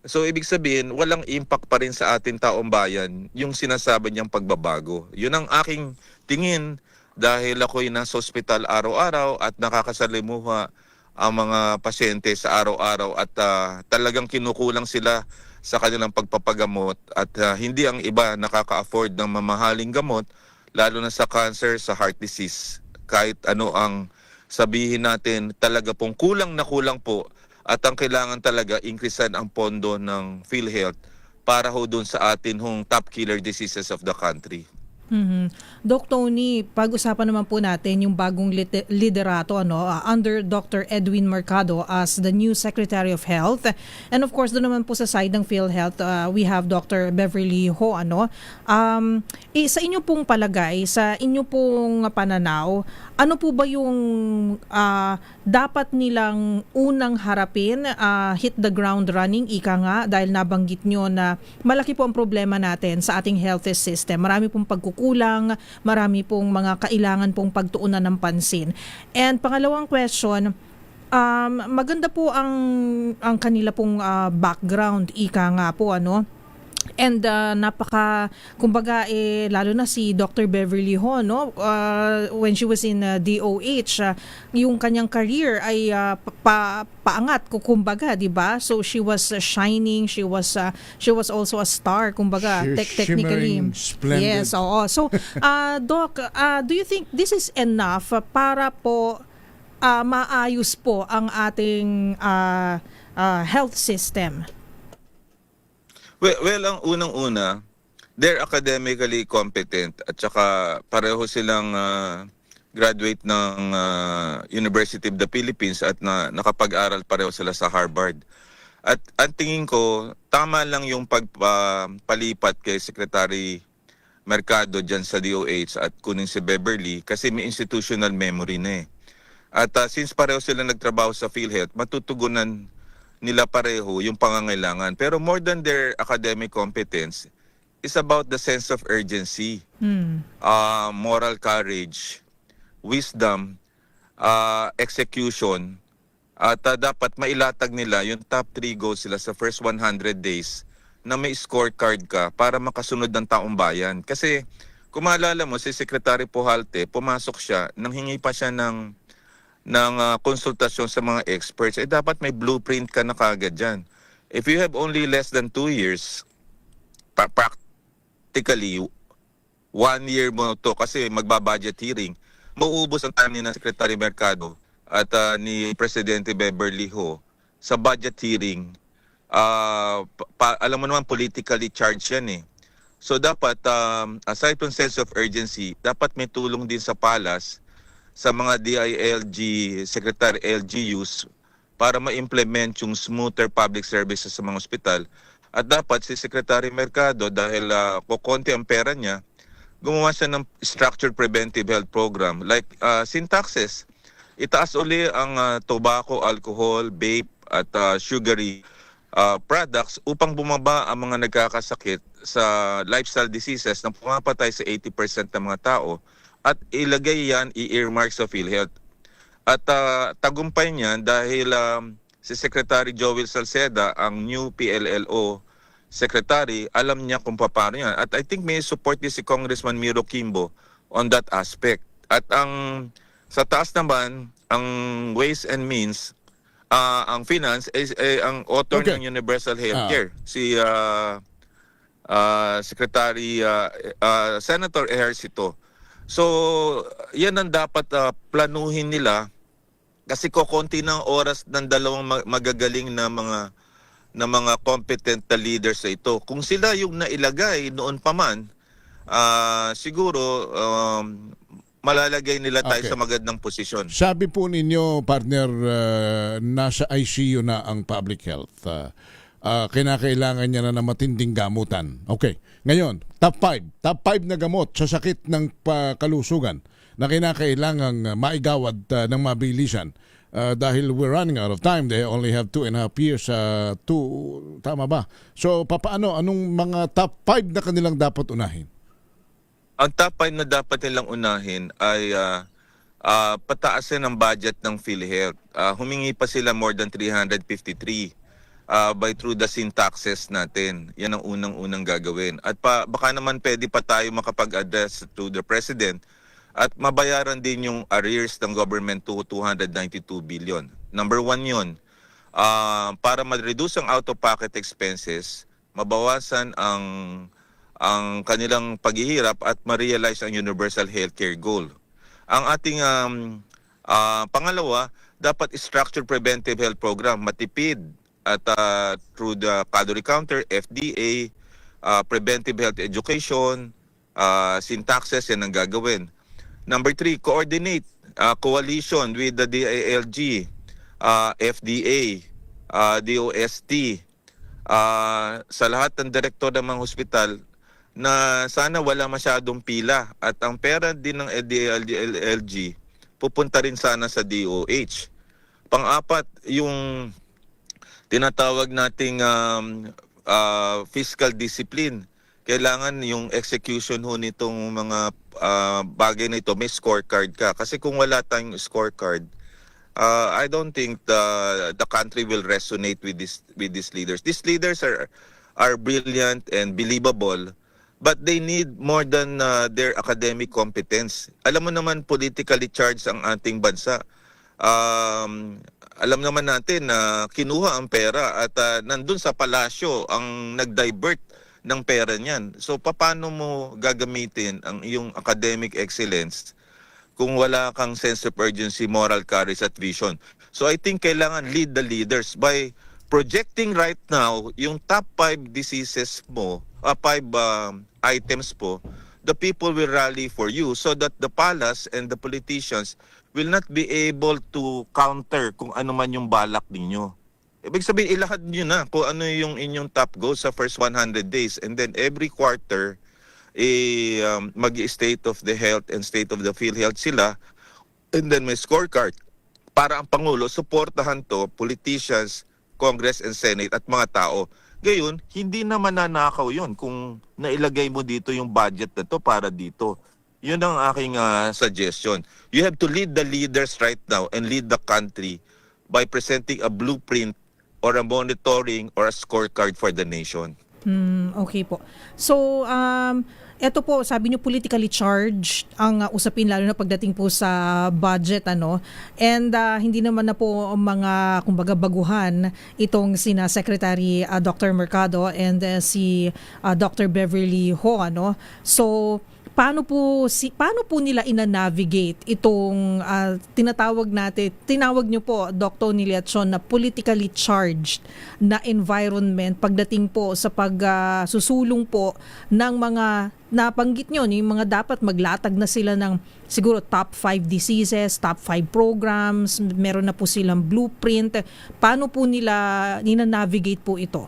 So ibig sabihin, walang impact pa rin sa ating taong bayan yung sinasabi niyang pagbabago. Yun ang aking tingin dahil ako'y nasa ospital araw-araw at nakakasalimuha ang mga pasyente sa araw-araw at talagang kinukulang sila sa kanilang pagpapagamot at hindi ang iba nakaka-afford ng mamahaling gamot lalo na sa cancer, sa heart disease. Kahit ano ang sabihin natin, talaga pong kulang na kulang po at ang kailangan talaga increasean ang pondo ng PhilHealth para ho dun sa atin hong top killer diseases of the country. Doc Tony, pag-usapan naman po natin yung bagong liderato under Dr. Edwin Mercado as the new Secretary of Health. And of course, doon naman po sa side ng PhilHealth, we have Dr. Beverly Ho. Sa inyo pong palagay, sa inyo pong pananaw, ano po ba yung dapat nilang unang harapin, hit the ground running, ika nga, dahil nabanggit nyo na malaki po ang problema natin sa ating health system. Marami pong pagkukulang, marami pong mga kailangan pong pagtuunan ng pansin. And pangalawang question, maganda po ang kanila pong background, ika nga po, And kumbaga lalo na si Dr. Beverly Ho, when she was in DOH, yung kanyang career ay paangat kumbaga, 'di ba? So she was shining, she was also a star kumbaga, technically. Splendid. Yes, oo. So Doc, do you think this is enough para po maayos po ang ating health system? Well, ang unang-una, they're academically competent at saka pareho silang graduate ng University of the Philippines at nakapag-aral pareho sila sa Harvard. At ang tingin ko, tama lang yung pagpalipat kay Secretary Mercado dyan sa DOH at kunin si Beverly kasi may institutional memory na eh. At since pareho sila nagtrabaho sa PhilHealth, matutugunan nila pareho yung pangangailangan. Pero more than their academic competence, is about the sense of urgency, moral courage, wisdom, execution, at dapat mailatag nila yung top 3 goals sila sa first 100 days na may scorecard ka para makasunod ng taong bayan. Kasi kung maalala mo, si Secretary Pujalte, pumasok siya, nang hingi pa siya ng konsultasyon sa mga experts, dapat may blueprint ka na kagad dyan. If you have only less than 2 years, practically, 1 year mo to kasi magbabudget hearing, mauubos ang time ni na Secretary Mercado at ni Presidente Beverly Ho sa budget hearing. Alam mo naman, politically charged yan eh. So dapat, aside from sense of urgency, dapat may tulong din sa Palace, sa mga DILG, Secretary LGUs para ma-implement yung smoother public services sa mga ospital. At dapat si Secretary Mercado, dahil kukonti ang pera niya, gumawa siya ng structured preventive health program like syntaxes. Itaas uli ang tobacco, alcohol, vape at sugary products upang bumaba ang mga nagkakasakit sa lifestyle diseases na pumapatay sa 80% ng mga tao. At ilagay yan, i-earmark sa PhilHealth. At tagumpay niyan dahil si Secretary Joel Salceda, ang new PLLO Secretary, alam niya kung paano yan. At I think may support din si Congressman Miro Kimbo on that aspect. At sa taas naman, ang Ways and Means, ang Finance, ang author ng Universal Healthcare, si Secretary Senator Ejercito. So, yan ang dapat planuhin nila kasi kokonti ng oras ng dalawang magagaling na mga competent na leaders sa ito. Kung sila yung nailagay noon pa man, siguro malalagay nila tayo sa magandang posisyon. Sabi po ninyo, partner, nasa ICU na ang public health. Kinakailangan niya na matinding gamutan. Okay. Ngayon, top 5 na gamot sa sakit ng kalusugan na kinakailangang maigawad ng mabilisan. Dahil we're running out of time, they only have 2.5 years tama ba? So, anong mga top 5 na kanilang dapat unahin? Ang top 5 na dapat nilang unahin ay pataasin ang budget ng PhilHealth. Humingi pa sila more than 353 through the syntaxes natin. Yan ang unang-unang gagawin. At baka naman pwede pa tayo makapag-address to the President at mabayaran din yung arrears ng government to 292 billion. Number 1 yun. Para ma-reduce ang out-of-pocket expenses, mabawasan ang kanilang paghihirap at ma-realize ang universal healthcare goal. Ang ating pangalawa, dapat structured preventive health program, matipid at through the calorie counter, FDA, preventive health education, syntaxes, yan ang gagawin. Number 3, coordinate coalition with the DILG, FDA, DOST, sa lahat ng direktor ng mga hospital na sana wala masyadong pila at ang pera din ng DILG pupunta rin sana sa DOH. Pang-apat, yung tinatawag nating fiscal discipline. Kailangan yung execution ho nitong mga bagay na ito, may scorecard ka. Kasi kung wala tayong scorecard, I don't think the country will resonate with these leaders. These leaders are brilliant and believable, but they need more than their academic competence. Alam mo naman, politically charged ang ating bansa. Alam naman natin na kinuha ang pera at nandun sa palasyo ang nag-divert ng pera niyan. So paano mo gagamitin ang iyong academic excellence kung wala kang sense of urgency, moral courage at vision? So I think kailangan lead the leaders by projecting right now yung top 5 diseases mo, 5 items po. The people will rally for you so that the palace and the politicians will not be able to counter kung ano man yung balak ninyo. Ibig sabihin, ilahad nyo na kung ano yung inyong top goals sa first 100 days. And then every quarter, mag-state of the health and state of the PhilHealth sila. And then may scorecard para ang Pangulo, suportahan to, politicians, Congress and Senate at mga tao. Gayon, hindi na mananakaw yun kung nailagay mo dito yung budget na to para dito. Yun ang aking suggestion. You have to lead the leaders right now and lead the country by presenting a blueprint or a monitoring or a scorecard for the nation. Okay po. So, eto po, sabi niyo politically charged ang usapin lalo na pagdating po sa budget, ano? And hindi naman na po mga kumbaga baguhan itong sina Secretary Dr. Mercado and si Dr. Beverly Ho, ano? So, paano po nila ina-navigate itong tinawag niyo po, Dr. Niliatson, na politically charged na environment pagdating po sa pagsusulong po ng mga nabanggit niyo, yung mga dapat maglatag na sila ng siguro top 5 diseases, top 5 programs, meron na po silang blueprint. Paano po nila ina-navigate po ito?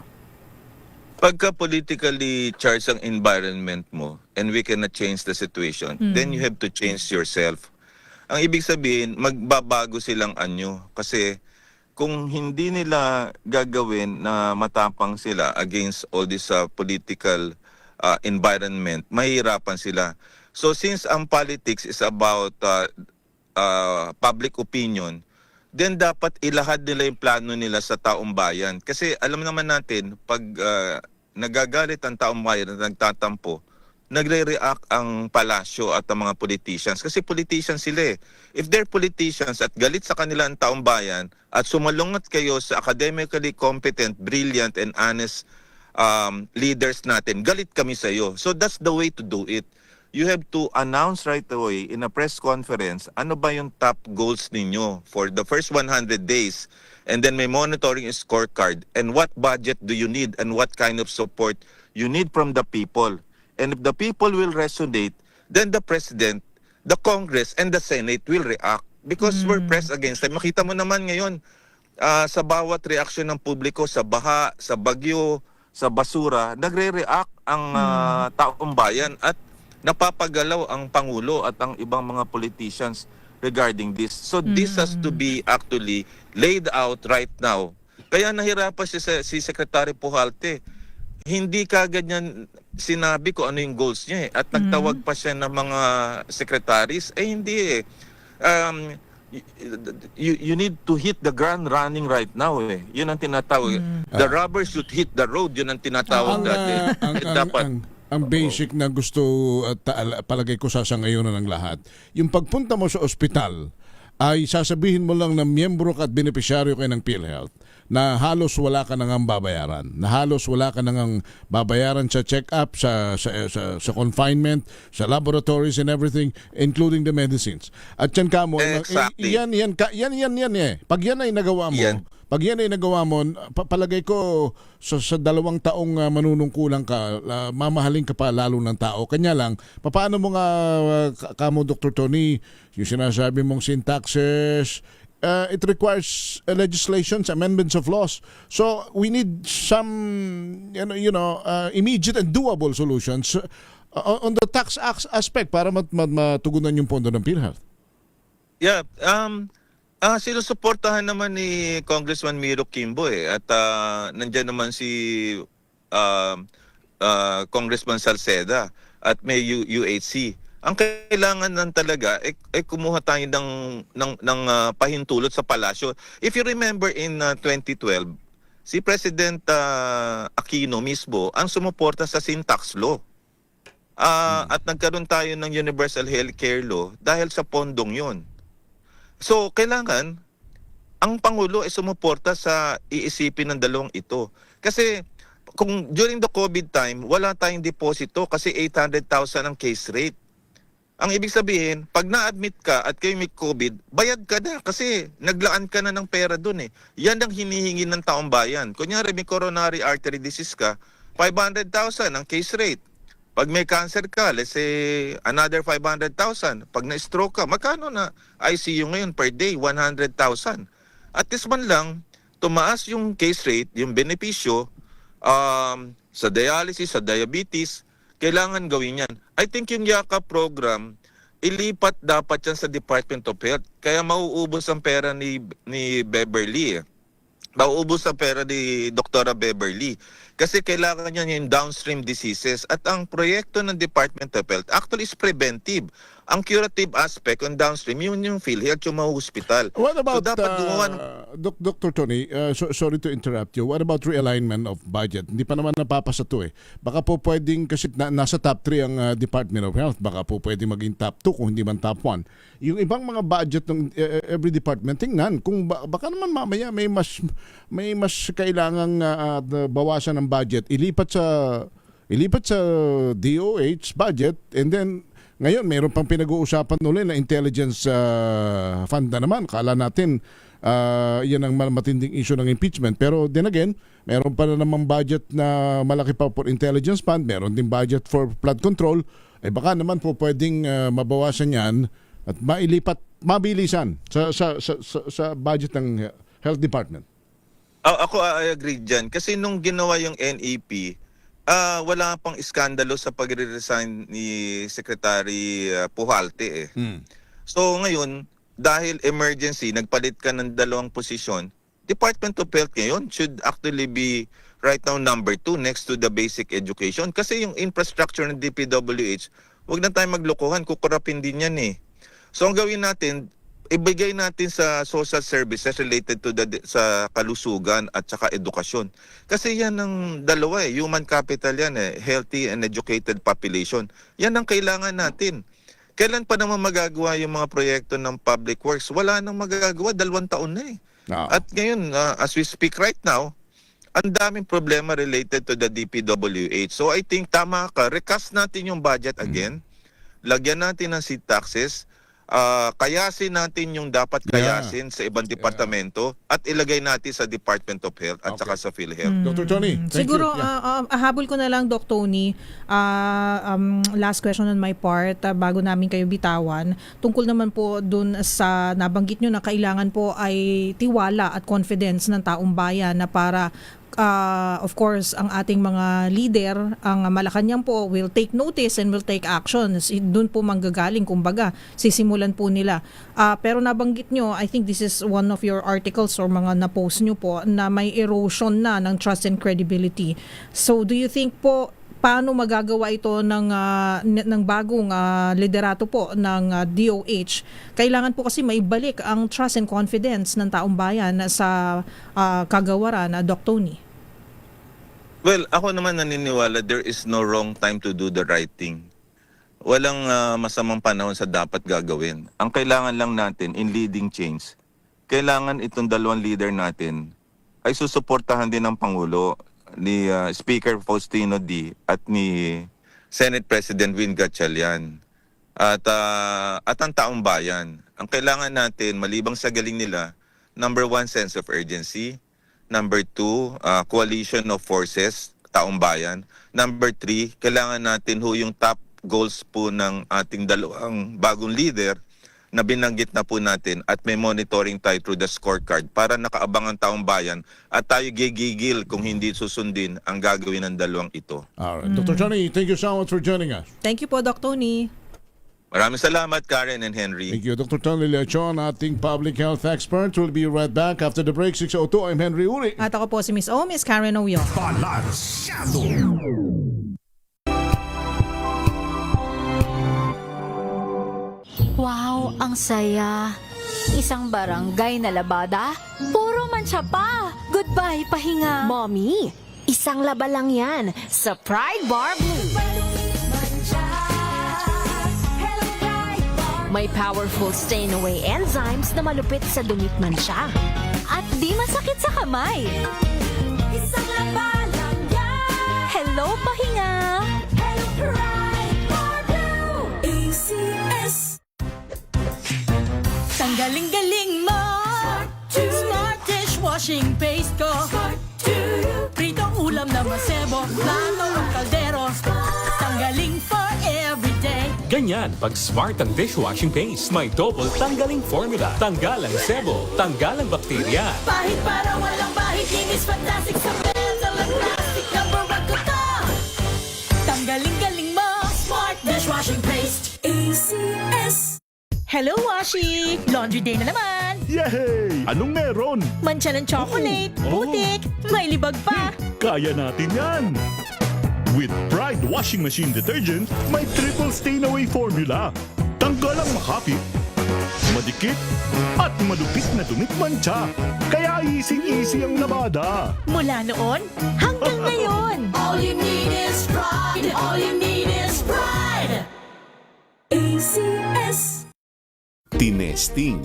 Pagka politically charged ang environment mo and we cannot change the situation, then you have to change yourself. Ang ibig sabihin, magbabago silang anyo. Kasi kung hindi nila gagawin na matapang sila against all this political environment, mahihirapan sila. So since ang politics is about public opinion, then dapat ilahad nila yung plano nila sa taong bayan. Kasi alam naman natin, pag nagagalit ang taong bayan at nagtatampo, nagre-react ang palasyo at ang mga politicians. Kasi politicians sila eh. If they're politicians at galit sa kanila ang taong bayan at sumalungat kayo sa academically competent, brilliant and honest leaders natin, galit kami sa iyo. So that's the way to do it. You have to announce right away in a press conference ano ba yung top goals ninyo for the first 100 days, and then may monitoring scorecard and what budget do you need and what kind of support you need from the people. And if the people will resonate, then the President, the Congress and the Senate will react because we're pressed against them. Makita mo naman ngayon sa bawat reaksyon ng publiko sa baha, sa bagyo, sa basura, nagre-react ang taong bayan at napapagalaw ang Pangulo at ang ibang mga politicians regarding this. So this has to be actually laid out right now. Kaya nahirapan si Secretary Pujalte. Hindi kagad niya sinabi ko ano yung goals niya eh. At nagtawag pa siya ng mga secretaries. Hindi eh. You need to hit the ground running right now eh. Yun ang tinatawag. The rubber should hit the road. Yun ang tinatawag natin. Ang basic na gusto palagay ko sasangayunan ng lahat, yung pagpunta mo sa ospital ay sasabihin mo lang na miyembro ka at benepisyaryo kayo ng PhilHealth. na halos wala ka nang babayaran. Na halos wala ka nang babayaran sa check-up, sa confinement, sa laboratories and everything, including the medicines. At yan ka mo, Exactly. yan eh. Pag yan ay nagawa mo, palagay ko sa 2 taong manunungkulan ka, mamahalin ka pa lalo ng tao. Kanya lang, paano mo nga kamo Dr. Tony, yung sinasabi mong syntaxes, it requires legislations, amendments of laws. So we need some immediate and doable solutions on the tax aspect para matugunan yung pondo ng PhilHealth. Yeah, sinusuportahan naman ni Congressman Miro Kimbo at nandiyan naman si Congressman Salceda at may UHC. Ang kailangan nan talaga kumuha tayo ng pahintulot sa palasyo. If you remember in 2012, si President Aquino mismo ang sumuporta sa sin tax law. At nagkaroon tayo ng Universal Healthcare Law dahil sa pondong 'yon. So, kailangan ang Pangulo ay sumuporta sa iisipin ng dalawang ito. Kasi kung during the COVID time, wala tayong deposito kasi 800,000 ang case rate. Ang ibig sabihin, pag na-admit ka at kayo may COVID, bayad ka na kasi naglaan ka na ng pera dun eh. Yan ang hinihingi ng taong bayan. Kunyari may coronary artery disease ka, 500,000 ang case rate. Pag may cancer ka, let's say another 500,000. Pag na-stroke ka, magkano na ICU ngayon per day? 100,000. At this man lang, tumaas yung case rate, yung benepisyo sa dialysis, sa diabetes, kailangan gawin yan. I think yung YAKA program, ilipat dapat yan sa Department of Health. Kaya mauubos ang pera ni Beverly. Mauubos ang pera ni Dr. Beverly. Kasi kailangan niya yung downstream diseases. At ang proyekto ng Department of Health actually is preventive. Ang curative aspect on downstream, yun yung PhilHealth, yung mga hospital. What about, so dapat Dr. Tony, sorry to interrupt you, what about realignment of budget? Hindi pa naman napapasa to eh. Baka po pwedeng, kasi nasa top 3 ang Department of Health, baka po pwedeng maging top 2 kung hindi man top 1. Yung ibang mga budget ng every department, tingnan, kung baka naman mamaya may mas kailangang bawasan ng budget, ilipat sa DOH budget, and then ngayon, mayroon pang pinag-uusapan ulit na intelligence fund na naman. Kala natin yan ang matinding issue ng impeachment. Pero then again, mayroon pa na namang budget na malaki pa for intelligence fund. Mayroon din budget for flood control. Baka naman po pwedeng mabawasan yan at mabilisan sa budget ng Health Department. Ako I agree dyan. Kasi nung ginawa yung NEP, wala pang iskandalo sa pagre-resign ni Secretary Pujalte eh. So ngayon, dahil emergency, nagpalit ka ng 2 posisyon, Department of Health ngayon should actually be right now number 2 next to the basic education. Kasi yung infrastructure ng DPWH, wag na tayo maglokohan, kukurapin din yan eh. So ang gawin natin, ibigay natin sa social services related to sa kalusugan at saka edukasyon. Kasi yan ang dalawa eh, human capital yan eh, healthy and educated population. Yan ang kailangan natin. Kailan pa naman magagawa yung mga proyekto ng public works? Wala nang magagawa, 2 taon na eh. At ngayon, as we speak right now, ang daming problema related to the DPWH. So I think tama ka, recast natin yung budget again, lagyan natin ng seat taxes, kayasin natin yung dapat kayasin sa ibang departamento at ilagay natin sa Department of Health at saka sa PhilHealth. Dr. Tony, siguro habol ko na lang, Doc Tony, last question on my part bago namin kayo bitawan, tungkol naman po dun sa nabanggit nyo na kailangan po ay tiwala at confidence ng taong bayan na para of course, ang ating mga leader, ang Malacanang po will take notice and will take actions. Doon po manggagaling, kumbaga, sisimulan po nila. Pero nabanggit nyo, I think this is one of your articles or mga na-post nyo po, na may erosion na ng trust and credibility. So, do you think po, paano magagawa ito ng bagong liderato po ng DOH? Kailangan po kasi maibalik ang trust and confidence ng taong bayan sa kagawaran, Doc Tony. Well, ako naman naniniwala there is no wrong time to do the right thing. Walang masamang panahon sa dapat gagawin. Ang kailangan lang natin in leading change, kailangan itong 2 leader natin ay susuportahan din ng Pangulo, ni Speaker Faustino D. at ni Senate President Win Gatchalian. At ang taong bayan. Ang kailangan natin, malibang sa galing nila, number 1, sense of urgency. Number 2, coalition of forces, taong bayan. Number 3, kailangan natin yung top goals po ng ating dalawang bagong leader na binanggit na po natin at may monitoring tayo through the scorecard para nakaabang ang taong bayan at tayo gigigil kung hindi susundin ang gagawin ng dalawang ito. Alright. Dr. Johnny, thank you so much for joining us. Thank you po, Doc Tony. Maraming salamat, Karen and Henry. Thank you, Dr. Tony Leachon, ating public health expert. We'll be right back after the break. 6:02, I'm Henry Uri. At ako po si Miss O, Miss Karen Oyo. Balansyado. Wow, ang saya. Isang barangay na labada, puro mancha pa. Goodbye, pahinga. Mommy, isang laba lang yan sa Pride Bar Blue. May powerful stain-away enzymes na malupit sa dumit mansya. At di masakit sa kamay. Isang laba lang yan. Hello, pahinga. Hello, Pride Bar Blue. ACS. Tanggaling-galing mo. Smart dishwashing paste ko. Pritong ulam na masebo. Plato ng kaldero. Tanggaling for everyday. Ganyan pag smart ang dishwashing paste. May double tanggaling formula. Tanggal ang sebo, tanggal ang bakterya. Pahit para walang bahid. Linis fantastic sa metal at plastic. Number 1 ko to. Tanggaling-galing mo. Smart dishwashing paste. ACS. Hello, Washi! Laundry day na naman! Yay! Anong meron? Mancha ng chocolate, putik, may libag pa! Kaya natin yan! With Pride Washing Machine Detergent, may triple stain-away formula. Tanggal ang makapit, madikit, at malupit na dumit mancha. Kaya easy-easy ang labada. Mula noon hanggang ngayon! All you need is pride! All you need is pride! ACS. Tinesting,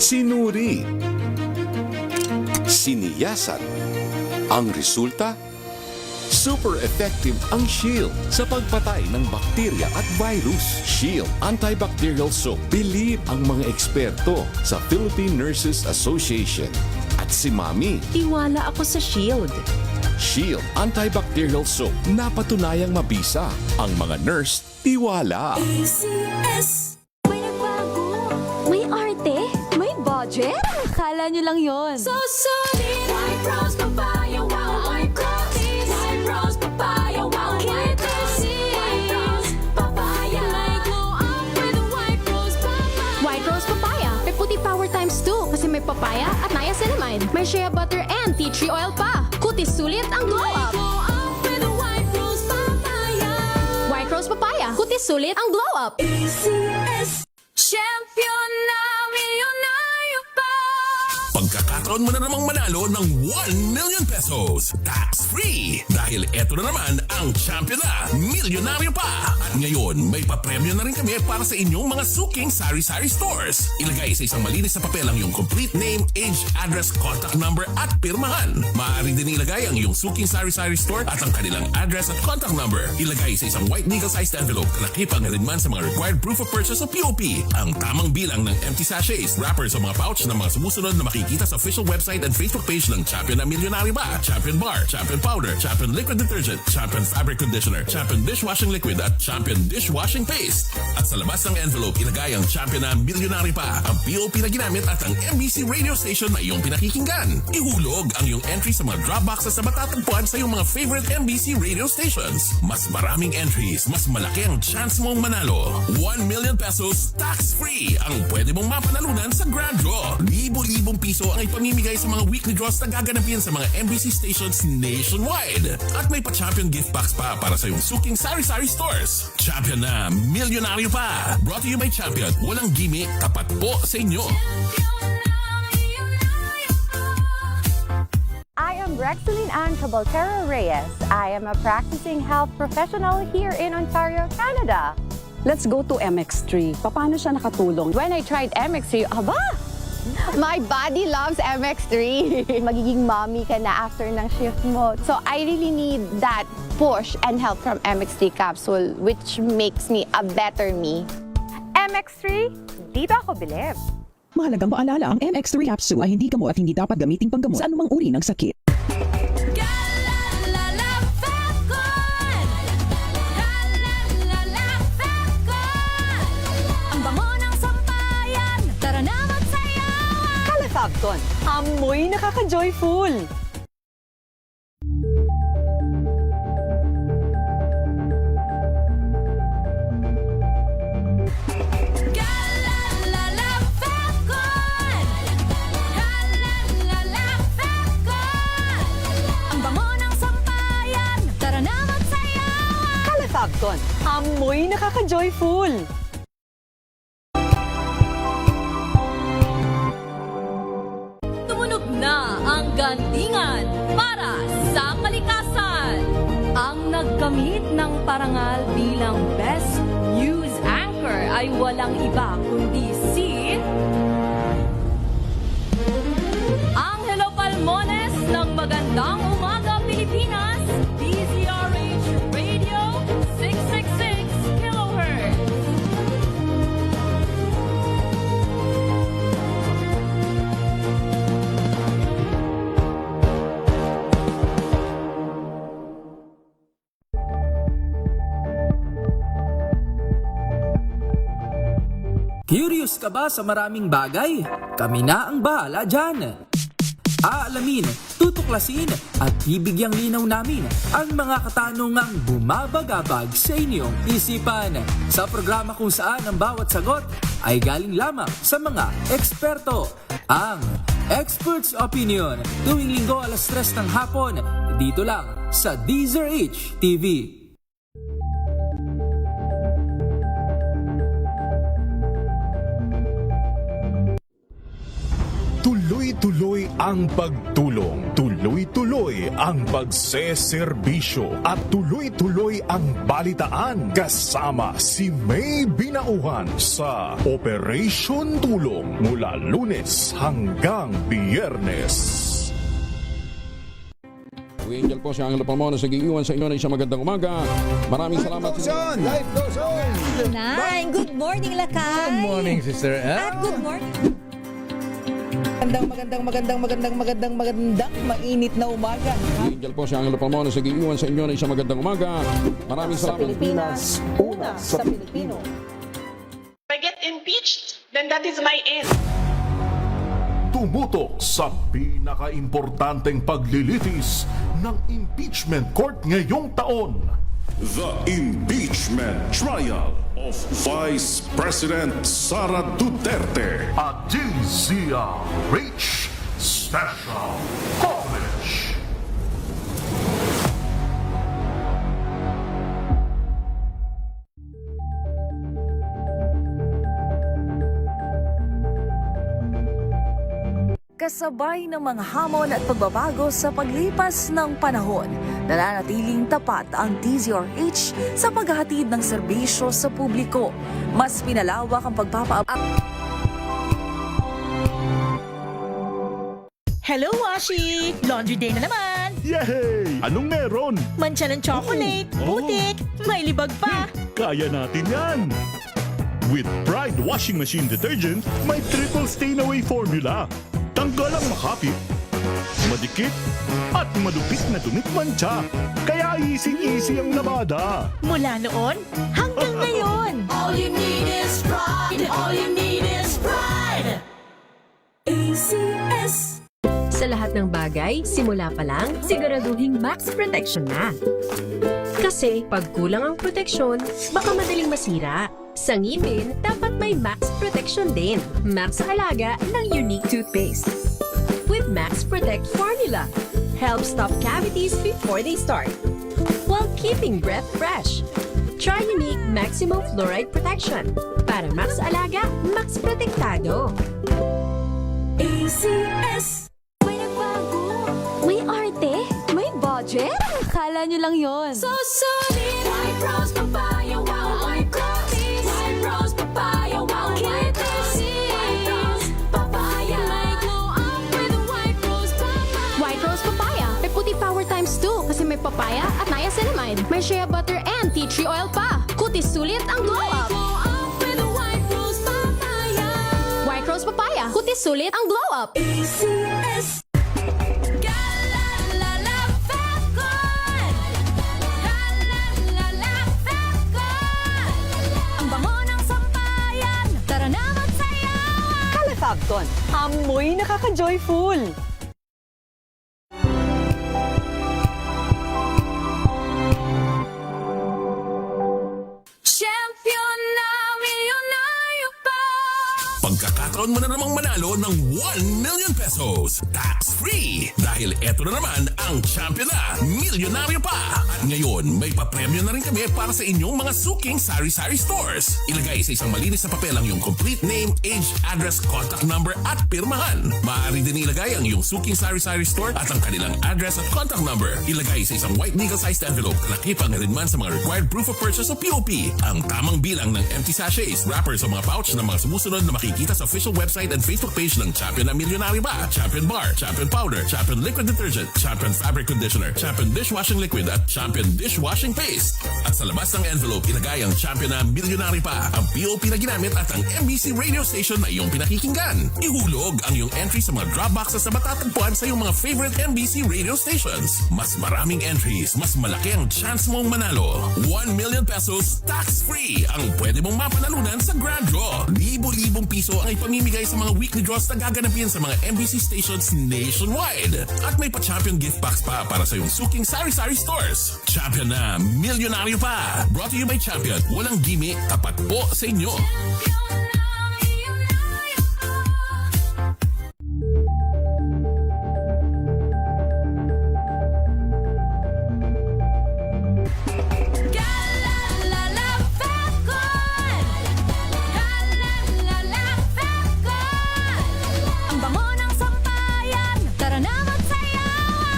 sinuri, siniyasan. Ang resulta, super effective ang Shield sa pagpatay ng bakterya at virus. Shield Antibacterial Soap. Believe ang mga eksperto sa Philippine Nurses Association. At si Mami, Tiwala ako sa Shield. Shield Antibacterial Soap. Napatunayang mabisa. Ang mga nurse, tiwala. ACS. May nagbago. May arte. May budget. Akala nyo lang yon. So solid. White Rose Papaya. Wow, white cookies. White Rose Papaya. Wow, white cookies. White Rose Papaya. May glow up with White Rose Papaya. White Rose Papaya. May puti power times 2 kasi may papaya at niacinamide. May shea butter and tea tree oil pa. Kutis sulit ang glow up. Glow up with White Rose Papaya. White Rose Papaya. Kutis sulit ang glow up. ACS. Champion na milyonaryo pa. Pagkakataon mo na namang manalo ng 1 million pesos. Tax-free. Dahil eto na naman ang champion na milyonaryo pa. At ngayon, may papremyo na rin kami para sa inyong mga suking sari-sari stores. Ilagay sa isang malinis na papel ang iyong complete name, age, address, contact number at pirmahan. Maaari din ilagay ang iyong suking sari-sari store at ang kanilang address at contact number. Ilagay sa isang white nickel-sized envelope na nakipang rin sa mga required proof of purchase o POP. Ang tamang bilang ng empty sachets, wrappers o mga pouch ng mga sumusunod na makikita sa official website and Facebook page ng Champion na Milyonaryo Ba, Champion Bar, Champion Powder, Champion Liquid Detergent, Champion Fabric Conditioner, Champion Dishwashing Liquid at Champion Dishwashing Paste. At sa labas ng envelope, ilagay ang Champion na Milyonaryo Pa, ang POP na ginamit at ang MBC radio station na iyong pinakikinggan. Ihulog ang iyong entry sa mga drop boxes na matatagpuan sa iyong mga favorite MBC radio stations. Mas maraming entries, mas malaki ang chance mong manalo. 1 million pesos tax-free ang pwede mong mapanalunan sa Grand Draw. Libo-libong piso ang ipamimigay sa mga weekly draws na gaganapin sa mga MBC stations nationwide. At may pa-champion gift box pa para sa iyong suking sari-sari stores. Champion na milyonaryo pa. Brought to you by Champion. Walang gimmick, tapat po sa inyo. I am Rexeline Ann Cabaltero Reyes. I am a practicing health professional here in Ontario, Canada. Let's go to MX3. Paano siya nakatulong? When I tried MX3, aba! My body loves MX3. Magiging mommy ka na after ng shift mo. So I really need that push and help from MX3 capsule, which makes me a better me. MX3, dito ako bilib. Mahalagang paalala, ang MX3 capsule ay hindi gamot at hindi dapat gamiting panggamot sa anumang uri ng sakit. Ang bango ng sampayan, tara na magsayawan! Calefabcon, amoy nakaka-joyful. Ang bango ng sampayan, tara na magsayawan! Calefabcon, amoy nakaka-joyful. Tumunog na ang gandingan para sa kalikasan. Ang nagkamit ng parangal bilang Best News Anchor ay walang iba kundi si Angelo Palmones ng Magandang Umaga Pilipinas, DZRH Radio 666 kHz. Curious ka ba sa maraming bagay? Kami na ang bahala dyan. Aalamin, tutuklasin at bibigyang linaw namin ang mga katanungang bumabagabag sa inyong isipan. Sa programa kung saan ang bawat sagot ay galing lamang sa mga eksperto. Ang Expert's Opinion, tuwing linggo 3:00 ng hapon, dito lang sa DZRH TV. Tuloy-tuloy ang pagtulong, tuloy-tuloy ang pagseserbisyo at tuloy-tuloy ang balitaan kasama si May Binauhan sa Operation Tulong mula Lunes hanggang Biyernes. Angel po si Angelo Palmones nag-iiwan sa inyo na isang magandang umaga. Maraming salamat. Life goes on! Nine, good morning, Lakay! Good morning, Sister Ann. At good morning. Magandang mainit na umaga. Angel po si Angelo Palmones nag-iiwan sa inyo na isang magandang umaga. Maraming Sa salamat. Pilipinas, una sa Pilipino. If I get impeached, then that is my end. Tumutok sa pinaka-importanteng paglilitis ng impeachment court ngayong taon. The Impeachment Trial of Vice President Sara Duterte at DZRH Special Coverage. Kasabay ng mga hamon at pagbabago sa paglipas ng panahon, nananatiling tapat ang DZRH sa paghahatid ng serbisyo sa publiko. Mas pinalawak ang Hello, Washi! Laundry day na naman! Yay! Anong meron? Mancha ng chocolate, putik, may libag pa! Kaya natin yan! With Pride Washing Machine Detergent, may triple stain-away formula. Tanggal ang makapit, madikit, at malupit na dumit-mancha. Kaya easy-easy ang labada. Mula noon hanggang ngayon! All you need is pride! All you need is pride! ACS. Sa lahat ng bagay, simula pa lang, siguraduhing max protection na. Kasi pag kulang ang proteksyon, baka madaling masira. Sa ngipin, dapat may Max Protection din. Max sa alaga ng Unique Toothpaste. With Max Protect Formula, help stop cavities before they start, while keeping breath fresh. Try Unique Maximum Fluoride Protection. Para Max alaga, Max Protektado. ACS. May nagbago, may arte, may budget. Akala nyo lang yon. So solid, White Rose Papaya, wow, White Rose. White Rose Papaya, wow, White Rose. White Rose Papaya. papaya at niacinamide. May shea butter and tea tree oil pa. Kutis sulit ang glow up. White Rose Papaya. Kutis sulit ang glow up. ACS. Ang bango ng sampayan. Tara na magsayawan. Calefabcon, amoy nakaka-joyful. Champion na milyonaryo pa. Pagkakataon mo na namang manalo ng 1 million pesos tax-free dahil eto na naman ang champion na milyonaryo pa. At ngayon may papremyo na rin kami para sa inyong mga suking sari-sari stores. Ilagay sa isang malinis na papel ang iyong complete name, age, address, contact number at pirmahan. Maaari din ilagay ang iyong suking sari-sari store at ang kanilang address at contact number. Ilagay sa isang white legal-sized envelope. Nakipang na rin man sa mga required proof of purchase o POP. Ang tamang bilang ng empty sachets, wrappers o mga pouch ng mga sumusunod na makikita sa official website and Facebook page ng Champion na Milyonaryo Ba, Champion Bar, Champion Powder, Champion Liquid Detergent, Champion Fabric Conditioner, Champion Dishwashing Liquid at Champion Dishwashing Paste. At sa labas ng envelope, ilagay ang Champion na Milyonaryo Pa, ang POP na ginamit at ang MBC radio station na iyong pinakikinggan. Ihulog ang iyong entry sa mga drop boxes na matatagpuan sa iyong mga favorite MBC radio stations. Mas maraming entries, mas malaki ang chance mong manalo. 1 million pesos tax-free ang pwede mong mapanalunan sa Grand Draw. Libo-libong piso ang ipamimigay sa mga weekly draws na gaganapin sa mga MBC stations nationwide. At may pa-champion gift box pa para sa iyong suking sari-sari stores. Champion na Milyonaryo Pa. Brought to you by Champion. Walang gimmick, tapat po sa inyo.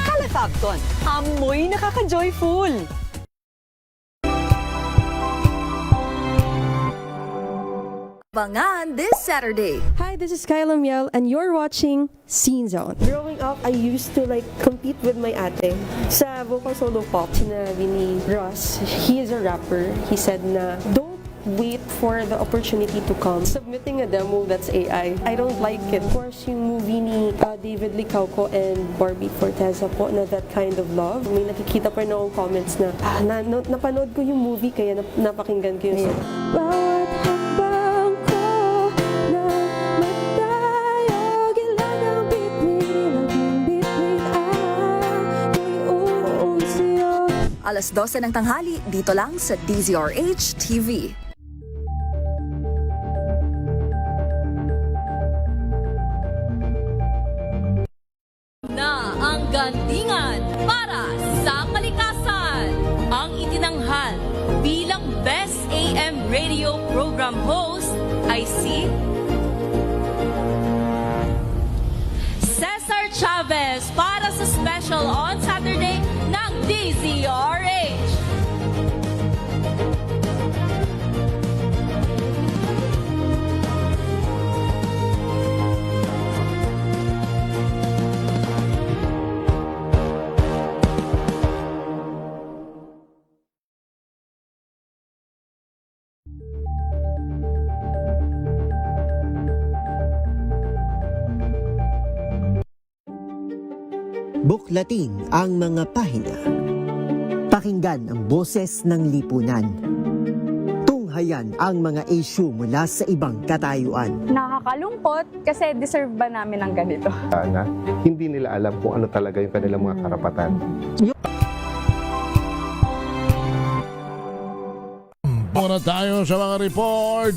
Calefabcon, amoy nakaka-joyful. Abangan this Saturday. Hi, this is Kyla Miel and you're watching Scene Zone. Growing up, I used to compete with my ate sa vocal solo pop. Sinabi ni Ross, he is a rapper. He said na, don't wait for the opportunity to come. Submitting a demo, that's AI. I don't like it. Of course, yung movie ni David Licauco and Barbie Forteza po na That Kind of Love. May nakikita pa rin akong comments na, napanood ko yung movie kaya napakinggan ko yung song. Bawat hakbang ko na matayog, ilan ang bituin, ang bituin ay uunsiyo. Alas 12 ng tanghali, dito lang sa DZRH TV. Na ang gantingan para sa kalikasan. Ang itinanghal bilang Best AM Radio Program Host ay si Cesar Chavez para sa special on Saturday ng DZRH. Buklatin ang mga pahina. Pakinggan ang boses ng lipunan. Tunghayan ang mga issue mula sa ibang katayuan. Nakakalungkot kasi deserve ba namin ng ganito? Na hindi nila alam kung ano talaga yung kanilang mga karapatan. Muna tayo sa mga report.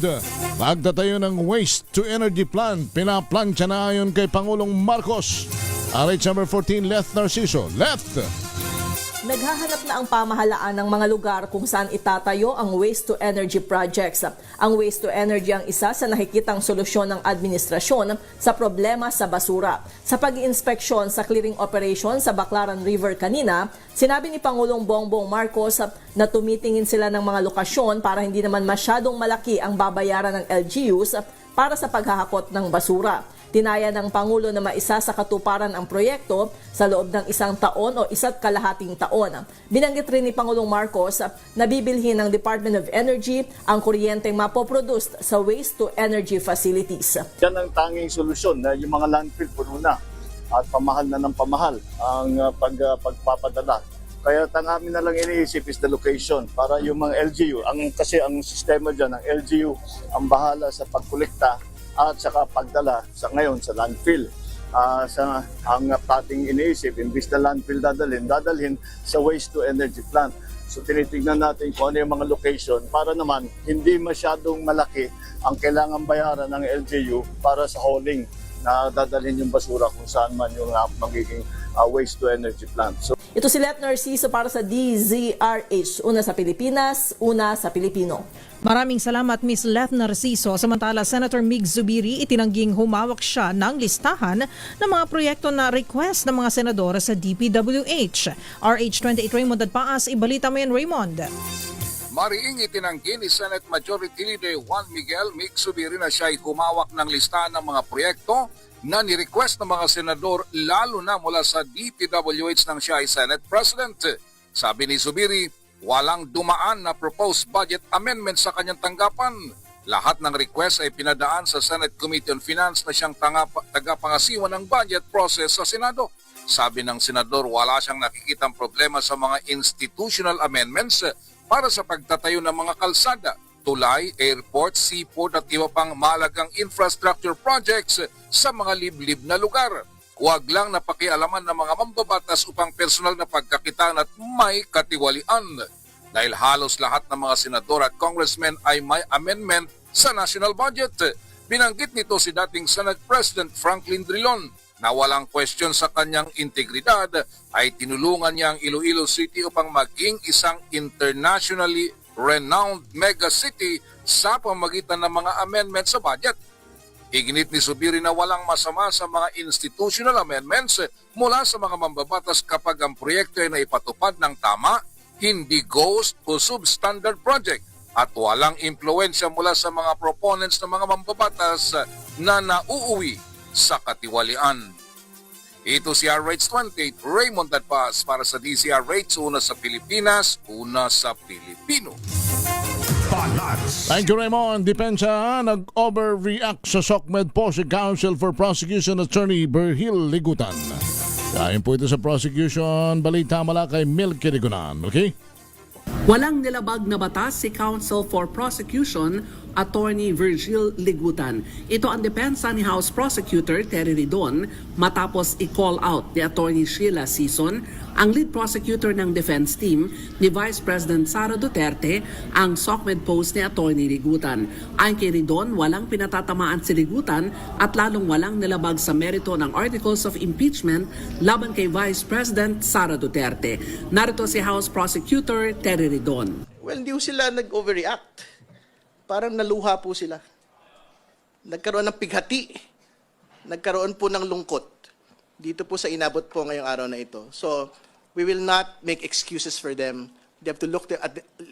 Pagtatayo ng waste-to-energy plant, pinaplansya na ayon kay Pangulong Marcos. RH number 14, Leth Narciso. Leth! Naghahanap na ang pamahalaan ng mga lugar kung saan itatayo ang waste-to-energy projects. Ang waste-to-energy ang isa sa nakikitang solusyon ng administrasyon sa problema sa basura. Sa pag-iinspeksyon sa clearing operation sa Baclaran River kanina, sinabi ni Pangulong Bongbong Marcos na tumitingin sila ng mga lokasyon para hindi naman masyadong malaki ang babayaran ng LGUs para sa paghahakot ng basura. Tinaya ng Pangulo na maisa sa katuparan ang proyekto sa loob ng 1 taon o 1.5 taon. Binanggit rin ni Pangulong Marcos na bibilhin ng Department of Energy ang kuryenteng mapoproduce sa waste-to-energy facilities. Yan ang tanging solusyon na yung mga landfill puno na at pamahal na ng pamahal ang pagpapadala. Kaya ang amin na lang iniisip is the location para yung mga LGU, kasi ang sistema dyan, ang LGU ang bahala sa pagkolekta at saka pagdala sa ngayon sa landfill. Ang ating iniisip, imbis na landfill dadalhin sa waste-to-energy plant. So tinitignan natin kung ano yung mga location para naman hindi masyadong malaki ang kailangan bayaran ng LGU para sa hauling na dadalhin yung basura kung saan man yung magiging waste-to-energy plant. So, ito si Let Narciso para sa DZRH. Una sa Pilipinas, una sa Pilipino. Maraming salamat Ms. Let Narciso. Samantala, Senator Mig Zubiri itinangging humawak siya ng listahan ng mga proyekto na request ng mga senador sa DPWH. RH28 Raymond Adpaas, ibalita mo yan Raymond. Mariing itinanggi ni Senate Majority Leader Juan Miguel Mig Zubiri na siya ay humawak ng listahan ng mga proyekto na ni-request ng mga senador lalo na mula sa DPWH nang siya ay Senate President. Sabi ni Zubiri, walang dumaan na proposed budget amendment sa kanyang tanggapan. Lahat ng request ay pinadaan sa Senate Committee on Finance na siyang tagapangasiwa ng budget process sa Senado. Sabi ng senador, wala siyang nakikitang problema sa mga institutional amendments para sa pagtatayo ng mga kalsada, tulay, airport, seaport at iba pang mahalagang infrastructure projects sa mga liblib na lugar. Huwag lang napakialaman ng mga mambabatas upang personal na pagkakitaan at may katiwalian. Dahil halos lahat ng mga senador at congressmen ay may amendment sa national budget. Binanggit nito si dating Senate President Franklin Drilon na walang question sa kanyang integridad ay tinulungan niya ang Iloilo City upang maging isang internationally renowned mega city sa pamamagitan ng mga amendments sa budget. Iginit ni Zubiri na walang masama sa mga institutional amendments mula sa mga mambabatas kapag ang proyekto ay naipatupad ng tama, hindi ghost o substandard project at walang impluensya mula sa mga proponents ng mga mambabatas na nauuwi sa katiwalian. Ito si RH28 Raymond Adpas para sa DZRH, una sa Pilipinas, una sa Pilipino. Thank you Raymond. Depensa nag-overreact sa SOCMED po si Counsel for Prosecution Attorney Berhil Ligutan. Kain po ito sa prosecution. Balita mula kay Milky Rigunan. Okay? Walang nilabag na batas si Counsel for Prosecution Attorney Virgil Ligutan. Ito ang depensa ni House Prosecutor Terry Ridon matapos i-call out ni Attorney Sheila Sison, ang lead prosecutor ng defense team ni Vice President Sara Duterte, ang SOCMED post ni Attorney Ligutan. Ayon kay Ridon, walang pinatatamaan si Ligutan at lalong walang nilabag sa merito ng Articles of Impeachment laban kay Vice President Sara Duterte. Narito si House Prosecutor Terry Ridon. Well, hindi sila nag-overreact. Parang naluha po sila. Nagkaroon ng pighati. Nagkaroon po ng lungkot. Dito po sa inabot po ngayong araw na ito. So, we will not make excuses for them. They have to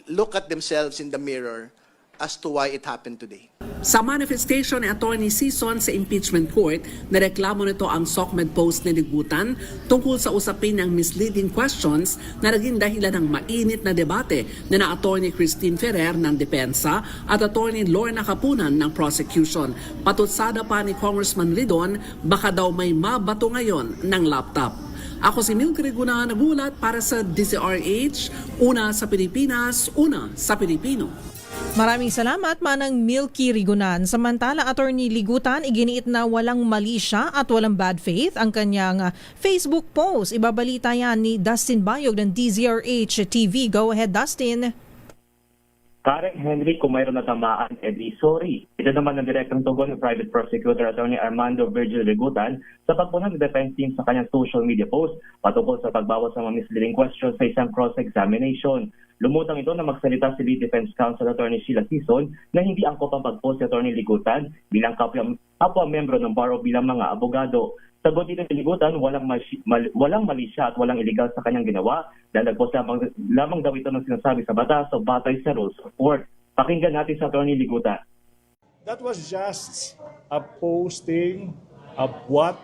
look at themselves in the mirror as to why it happened today. Sa manifestation ni Attorney Sison sa impeachment court, nareklamo nito ang SOCMED post ni Ligutan tungkol sa usapin ng misleading questions na naging dahilan ng mainit na debate na Attorney Christine Ferrer ng Depensa at Attorney Lorna Capunan ng prosecution. Patutsada pa ni Congressman Ridon, baka daw may mabato ngayon ng laptop. Ako si Milky Rigunan, nagulat para sa DZRH, una sa Pilipinas, una sa Pilipino. Maraming salamat Manang Milky Rigunan. Samantala, Attorney Ligutan, iginiit na walang mali siya at walang bad faith ang kanyang Facebook post. Ibabalita yan ni Dustin Bayog ng DZRH TV. Go ahead, Dustin. Karen Henry, kung mayroon na tamaan, edi sorry. Ito naman ang direktang tugon ng Private Prosecutor Attorney Armando Virgil Ligutan sa pagpunang ng defense team sa kanyang social media post patungkol sa pagbawas ng mga misleading questions sa isang cross-examination. Lumutang ito na magsalita si Lead Defense Counsel Attorney Sheila Sison na hindi angkop ang pag-post si Attorney Ligutan bilang kapwa membro ng bar o bilang mga abogado. Sagot dito ni Ligutan, walang mali siya at walang illegal sa kanyang ginawa dahil nagpost lamang daw ito ng sinasabi sa batas o batay sa rules of court. Pakinggan natin sa Attorney Ligutan. That was just a posting of what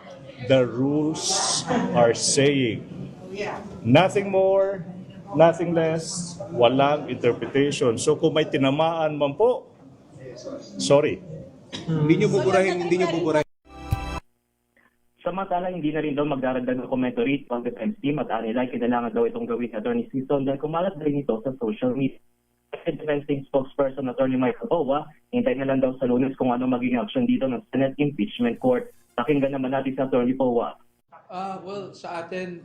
the rules are saying. Nothing more, nothing less, walang interpretation. So kung may tinamaan man po, sorry. Hindi nyo buburahin. Samantala, hindi na rin daw magdaragdag ng komento rito ang defense team at anilay kailangan daw itong gawin ni Atty. Sison dahil kumalat din ito sa social media. Defense team spokesperson Atty. Michael Owa, hintay na lang daw sa Lunes kung ano magiging action dito ng Senate Impeachment Court. Pakinggan naman natin sa Atty. Owa. Well, sa atin,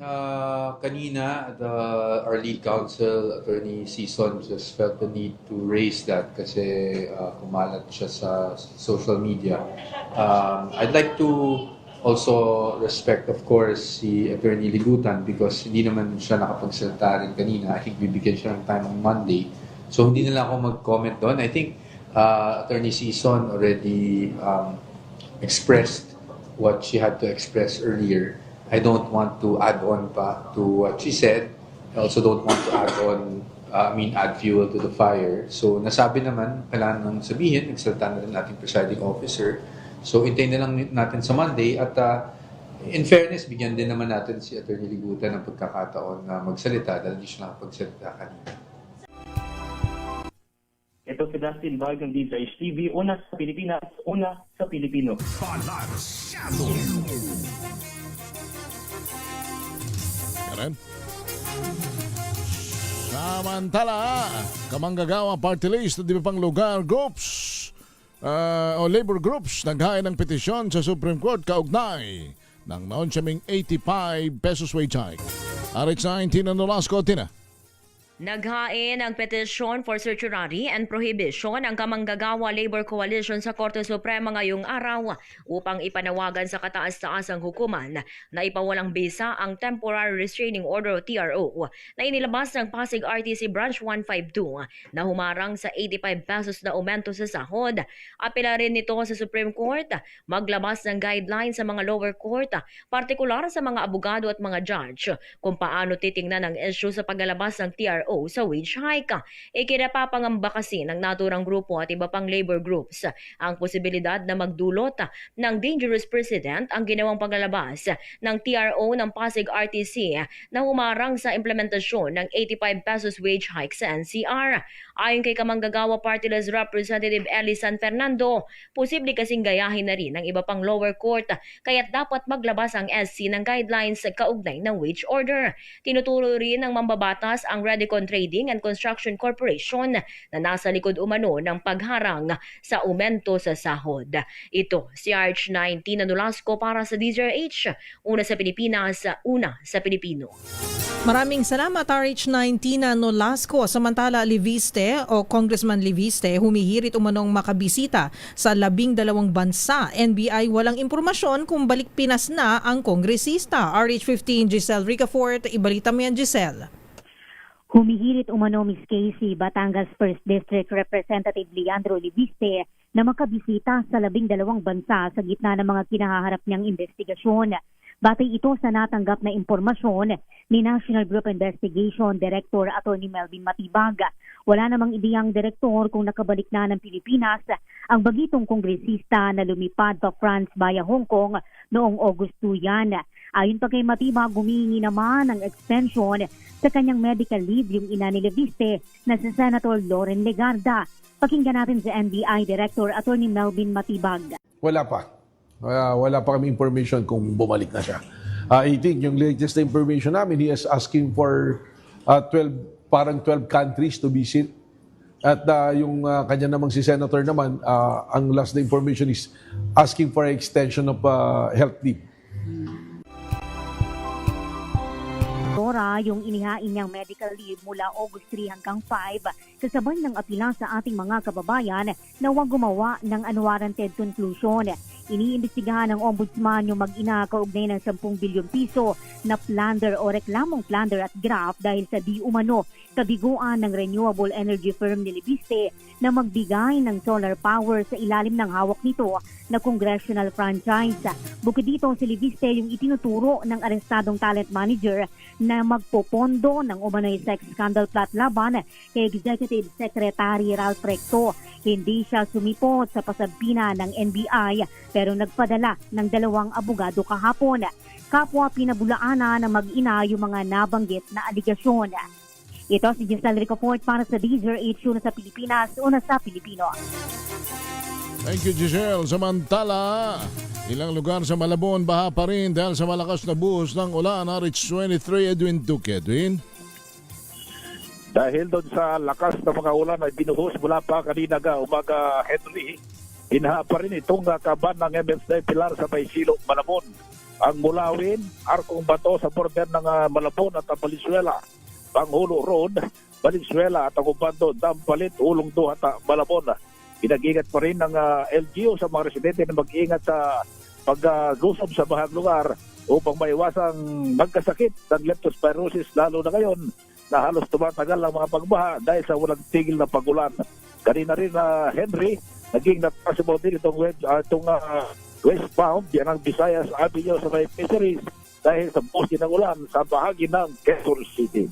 kanina, our lead counsel, Attorney Sison, just felt the need to raise that kasi kumalat siya sa social media. I'd like to also respect, of course, si Attorney Ligutan because hindi naman siya nakapagsalita rin kanina. I think bibigyan siya ng time on Monday. So hindi na lang ako mag-comment doon. I think Attorney Sison already expressed what she had to express earlier. I don't want to add on pa to what she said. I also don't want to add fuel to the fire. So nasabi naman, kailangan nang sabihin, nagsalita na rin ating presiding officer. So, hintayin na lang natin sa Monday at in fairness, bigyan din naman natin si Atty. Ligutan ng pagkakataon na magsalita dahil hindi siya nakapagsalita kanina. Ito si Dustin Bag ng DZH TV, una sa Pilipinas, una sa Pilipino. Karen? Samantala, kamanggagawa party list at di ba pang lugar groups o labor groups naghain ng petisyon sa Supreme Court kaugnay ng naunsyaming 85 pesos wage hike. RH19 na Nolasco, Tina. Naghain ang petisyon for certiorari and prohibition ang Kamanggagawa Labor Coalition sa Korte Suprema ngayong araw upang ipanawagan sa kataas-taasang hukuman na ipawalang bisa ang Temporary Restraining Order o TRO na inilabas ng Pasig RTC Branch 152 na humarang sa 85 pesos na aumento sa sahod. Apela rin nito sa Supreme Court maglabas ng guidelines sa mga lower court, partikular sa mga abogado at mga judge kung paano titingnan ang issue sa paglalabas ng TRO sa wage hike. Ikinapapangamba kasi ng naturang grupo at iba pang labor groups ang posibilidad na magdulot ng dangerous precedent ang ginawang paglalabas ng TRO ng Pasig RTC na humarang sa implementasyon ng 85 pesos wage hike sa NCR. Ayon kay Kamanggagawa Party List Representative Eli San Fernando, posible kasing gayahin na rin ng iba pang lower court kaya't dapat maglabas ang SC ng guidelines sa kaugnay ng wage order. Tinuturo rin ng mambabatas ang Redecon Trading and Construction Corporation na nasa likod umano ng pagharang sa aumento sa sahod. Ito si RH19 na Nolasco para sa DZRH, una sa Pilipinas, una sa Pilipino. Maraming salamat RH19 na Nolasco. Samantala, Leviste o Congressman Leviste humihirit umanong makabisita sa 12 bansa. NBI walang impormasyon kung balik Pinas na ang kongresista. RH15 Giselle Ricafort, ibalita mo yan, Giselle. Humihirit umano Miss Casey, Batangas 1st District Representative Leandro Leviste na makabisita sa 12 bansa sa gitna ng mga kinahaharap niyang investigasyon. Batay ito sa natanggap na impormasyon ni National Group Investigation Director Atty. Melvin Matibag. Wala namang ideyang direktor kung nakabalik na ng Pilipinas ang bagitong kongresista na lumipad pa France via Hong Kong noong August 2 yan. Ayon pa kay Matibag, humihingi naman ng extension sa kanyang medical leave yung ina ni Leviste na si Senator Loren Legarda. Pakinggan natin si NBI Director Atty. Melvin Matibag. Wala pa. Wala pa kami information kung bumalik na siya. I think yung latest information namin, he is asking for 12 countries to visit. At yung kanya namang si Senator naman, ang last na information is asking for extension of health leave. Yung inihain niyang medical leave mula August 3 hanggang 5 kasabay ng apila sa ating mga kababayan na huwag gumawa ng unwarranted conclusion. Iniimbestigahan ng Ombudsman yung mag-ina kaugnay ng 10 bilyong piso na plunder o reklamong plunder at graft dahil sa di umano kabiguan ng renewable energy firm ni Leviste na magbigay ng solar power sa ilalim ng hawak nito na congressional franchise. Bukod dito, si Leviste yung itinuturo ng arestadong talent manager na magpopondo ng umano'y sex scandal plot laban kay Executive Secretary Ralph Recto. Hindi siya sumipot sa pasampina ng NBI pero nagpadala ng 2 abogado kahapon. Kapwa pinabulaanan ng mag-ina yung mga nabanggit na aligasyon. Ito si Giselle Ricofort para sa DZRH, una sa Pilipinas, una sa Pilipino. Thank you, Giselle. Samantala, ilang lugar sa Malabon baha pa rin dahil sa malakas na buhos ng ulan. RH23, Edwin Duque. Edwin? Dahil doon sa lakas ng mga ulan ay binuhos mula pa kanina umaga, Henry, inaha pa rin itong kaban ng MSD Pilar sa Maysilo, Malabon. Ang Mulawin, Arkong Bato sa border ng Malabon at Valenzuela. Panghulo Road, Valenzuela at Agubando, Dampalit, Ulong Duhata, Malabon. Pinag-ingat pa rin ng LGU sa mga residente na mag-iingat sa paglusob sa bahang lugar upang maiwasang magkasakit ng leptospirosis, lalo na ngayon na halos tumatagal ang mga pagbaha dahil sa walang tigil na pagulan. Kanina rin Henry, naging possible din itong westbound yan ang Visayas Avenue sa may fisheries dahil sa buhos ng ulan sa bahagi ng Quezon City.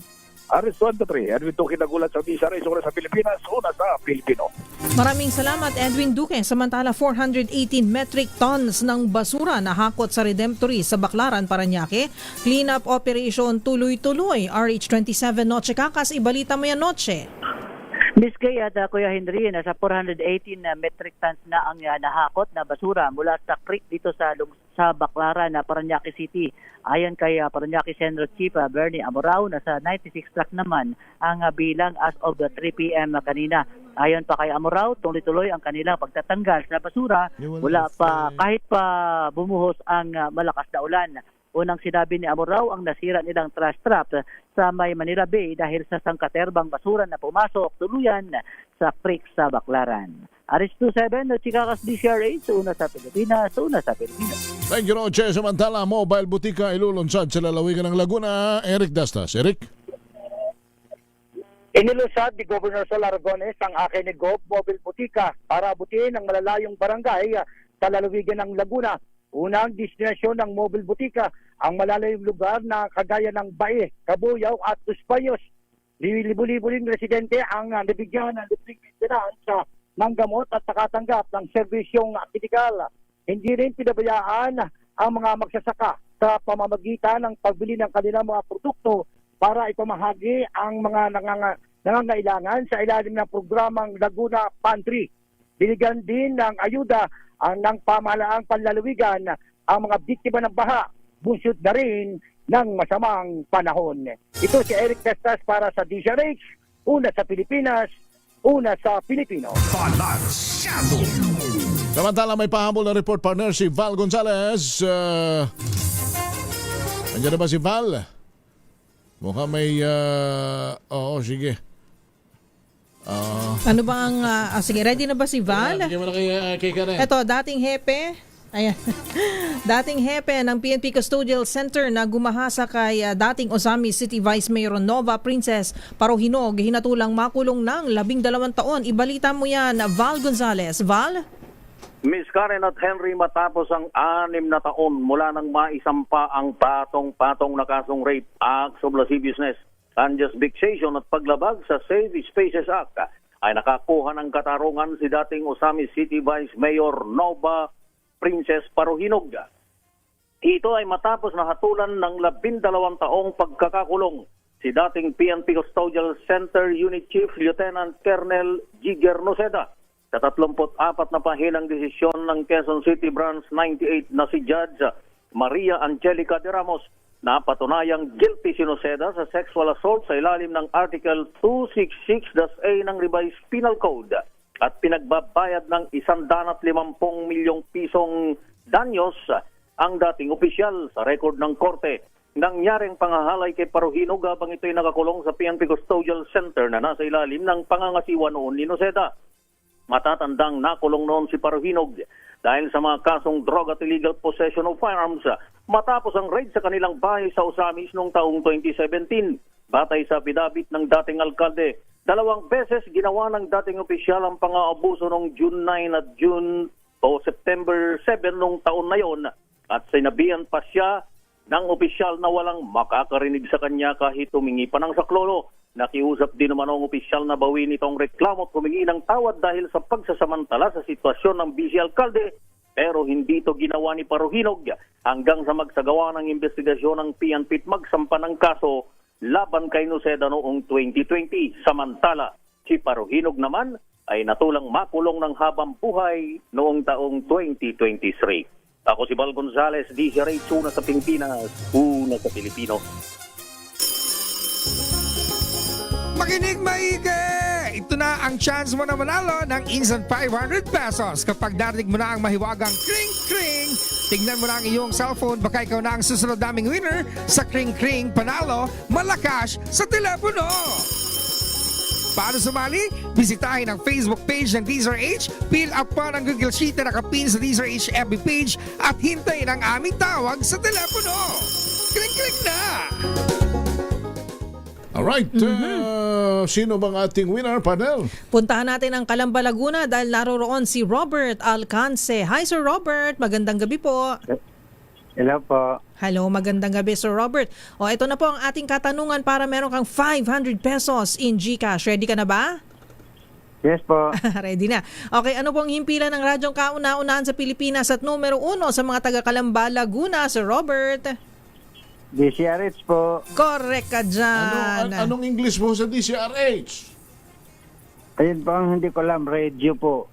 RH23, Edwin Duque nagulat sa DZRH, una sa Pilipinas, una sa Pilipino. Maraming salamat Edwin Duque. Samantala 418 metric tons ng basura na hakot sa Redemptory sa Baclaran, Parañaque. Cleanup operation tuloy-tuloy. RH27 Noche Kakas, ibalita mo yan Noche. Miss Kay at Kuya Henry, nasa 418 metric tons na ang nahakot na basura mula sa creek dito sa Baclaran, Parañaque City. Ayon kay Parañaque Central Chief Bernie Amorao, nasa 96 truck naman ang bilang as of 3 p.m. kanina. Ayon pa kay Amorao, tuloy-tuloy ang kanilang pagtatanggal sa basura mula pa kahit pa bumuhos ang malakas na ulan. Unang sinabi ni Amorao, ang nasira nilang trash trap sa may Manila Bay dahil sa sangkaterbang basura na pumasok tuluyan sa creek sa Baclaran. RH27, Chikakas DZRH, una sa Pilipinas, una sa Pilipinas. Thank you, Roche. Samantala, mobile butika ilulunsad sa lalawigan ng Laguna. Eric Dastas. Eric? Inilunsad ni Governor Sol Aragones ang Akinigop Mobile Butika para abutin ang malalayong barangay sa lalawigan ng Laguna. Unang destinasyon ng mobile butika ang malalayong lugar na kagaya ng Bae, Kabuyaw at Tuspayos. Libo-libo ring residente ang nabigyan ng libreng maintenance ng gamot at nakatanggap ng serbisyong medikal. Hindi rin pinabayaan ang mga magsasaka sa pamamagitan ng pagbili ng kanilang mga produkto para ipamahagi ang mga nangangailangan sa ilalim ng programang Laguna Pantry. Binigyan din ng ayuda ng pamahalaang panlalawigan ang mga biktima ng baha, bunsod na rin ng masamang panahon. Ito si Eric Testas para sa DZRH, una sa Pilipinas, una sa Pilipino. Samantala, may pahabol na report partner si Val Gonzalez. Andiyan na ba si Val? Mukhang may... oo, sige. Ano ba ang... sige, ready na ba si Val? Bigyan mo na kay Karen. Ito, dating hepe. Ayan. Dating hepe ng PNP Custodial Center na gumahasa kay dating Osami City Vice Mayor Nova Princess Parohinog, hinatulang makulong ng 12 taon. Ibalita mo yan, Val Gonzalez. Val? Miss Karen at Henry, matapos ang 6 na taon mula nang maisampa ang patong-patong na kasong rape, acts of lasciviousness, unjust vexation at paglabag sa Safe Spaces Act, ay nakakuha ng katarungan si dating Osami City Vice Mayor Nova Princess Parohinog. Ito ay matapos na hatulan ng 12 taong pagkakakulong si dating PNP Custodial Center Unit Chief Lieutenant Colonel Jigger Noceda sa 34 na pahinang desisyon ng Quezon City Branch 98 na si Judge Maria Angelica de Ramos na patunayang guilty si Noceda sa sexual assault sa ilalim ng Article 266-A ng Revised Penal Code at pinagbabayad ng 150 milyong pisong danyos ang dating opisyal sa record ng korte. Nangyaring pangahalay kay Parohinog habang ito'y nakakulong sa PNP Custodial Center na nasa ilalim ng pangangasiwa noon ni Noceda. Matatandang nakulong noon si Parohinog dahil sa mga kasong drug at illegal possession of firearms matapos ang raid sa kanilang bahay sa Osamis noong taong 2017. Batay sa pidabit ng dating alkalde, 2 beses ginawa ng dating opisyal ang pang-aabuso noong June 9 at September 7 noong taon na yon at sinabihan pa siya ng opisyal na walang makakarinig sa kanya kahit humingi pa ng saklolo. Nakiusap din naman ang opisyal na bawin itong reklamo at humingi ng tawad dahil sa pagsasamantala sa sitwasyon ng busy alkalde. pero hindi ito ginawa ni Paruhinog hanggang sa magsagawa ng investigasyon ng PNP at magsampa ng kaso laban kay Noceda noong 2020. Samantala, si Paruhinog naman ay natulang makulong ng habang buhay noong taong 2023. Ako si Bal Gonzales, DZRH, una sa Pilipinas, una sa Pilipino. Makinig maigi! Ito na ang chance mo na manalo ng instant 500 pesos kapag narinig mo na ang mahiwagang kring kring. Tignan mo na ang iyong cellphone, baka ikaw na ang susunod naming winner sa kring kring panalo malakas sa telepono. Paano sumali? Bisitahin ang Facebook page ng DZRH, fill up pa ng Google Sheet na nakapin sa DZRH FB page at hintayin ang aming tawag sa telepono. Kring kring na! Alright, sino bang ating winner, panel? Puntahan natin ang Calamba, Laguna dahil naroroon si Robert Alcance. Hi Sir Robert, magandang gabi po. Hello po. Hello, magandang gabi Sir Robert. O ito na po ang ating katanungan para meron kang 500 pesos in GCash. Ready ka na ba? Yes po. Ready na. Okay, ano pong himpilan ng radyong kauna-unahan sa Pilipinas at numero 1 sa mga taga Calamba, Laguna, Sir Robert? DZRH po. Correct ka dyan. Anong English mo sa DZRH? Ayun po ang hindi ko alam, radio po.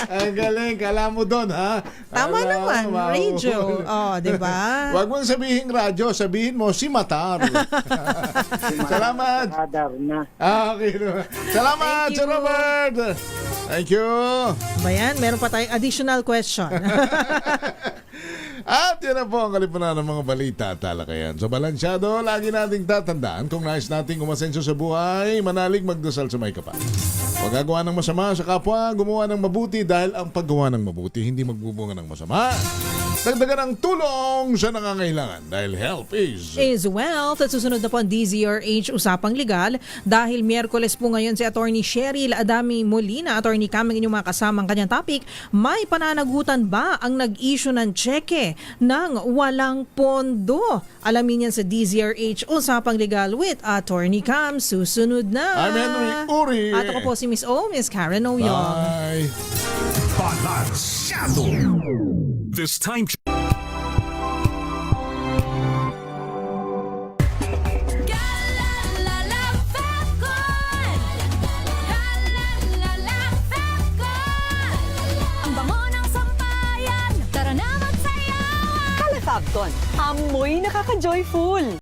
Ang galing, kala mo doon, ha? Tama naman, radio. Oh, di ba? Huwag mong sabihin radyo, sabihin mo si Matar. Salamat. Radar na. Okay. Salamat, Sir Robert. Thank you. Bayan, meron pa tayong additional question. At yan na po ang kalipunan ng mga balita at talakayan. So balansyado, lagi nating tatandaan kung nais nating umasenso sa buhay, manalig magdasal sa may kapal. Huwag gagawa ng masama sa kapwa, gumawa ng mabuti dahil ang paggawa ng mabuti hindi magbubunga ng masama. Dagdagan ang tulong sa nangangailangan dahil help is wealth. At susunod na po ang DZRH Usapang Legal dahil Miyerkules po ngayon si Attorney Cheryl Adami Molina. Attorney Cam, ang inyong mga kasamang kanyang topic, may pananagutan ba ang nag-issue ng tseke ng walang pondo? Alamin yan sa DZRH Usapang Legal with Attorney Cam. Susunod na. I'm Henry Uri. At ako po si Miss O, Miss Karen Oyong. Bye. Balansyado. This time. Ang bango ng sampayan, tara na magsayawan! Kalafabcon, amoy nakaka-joyful!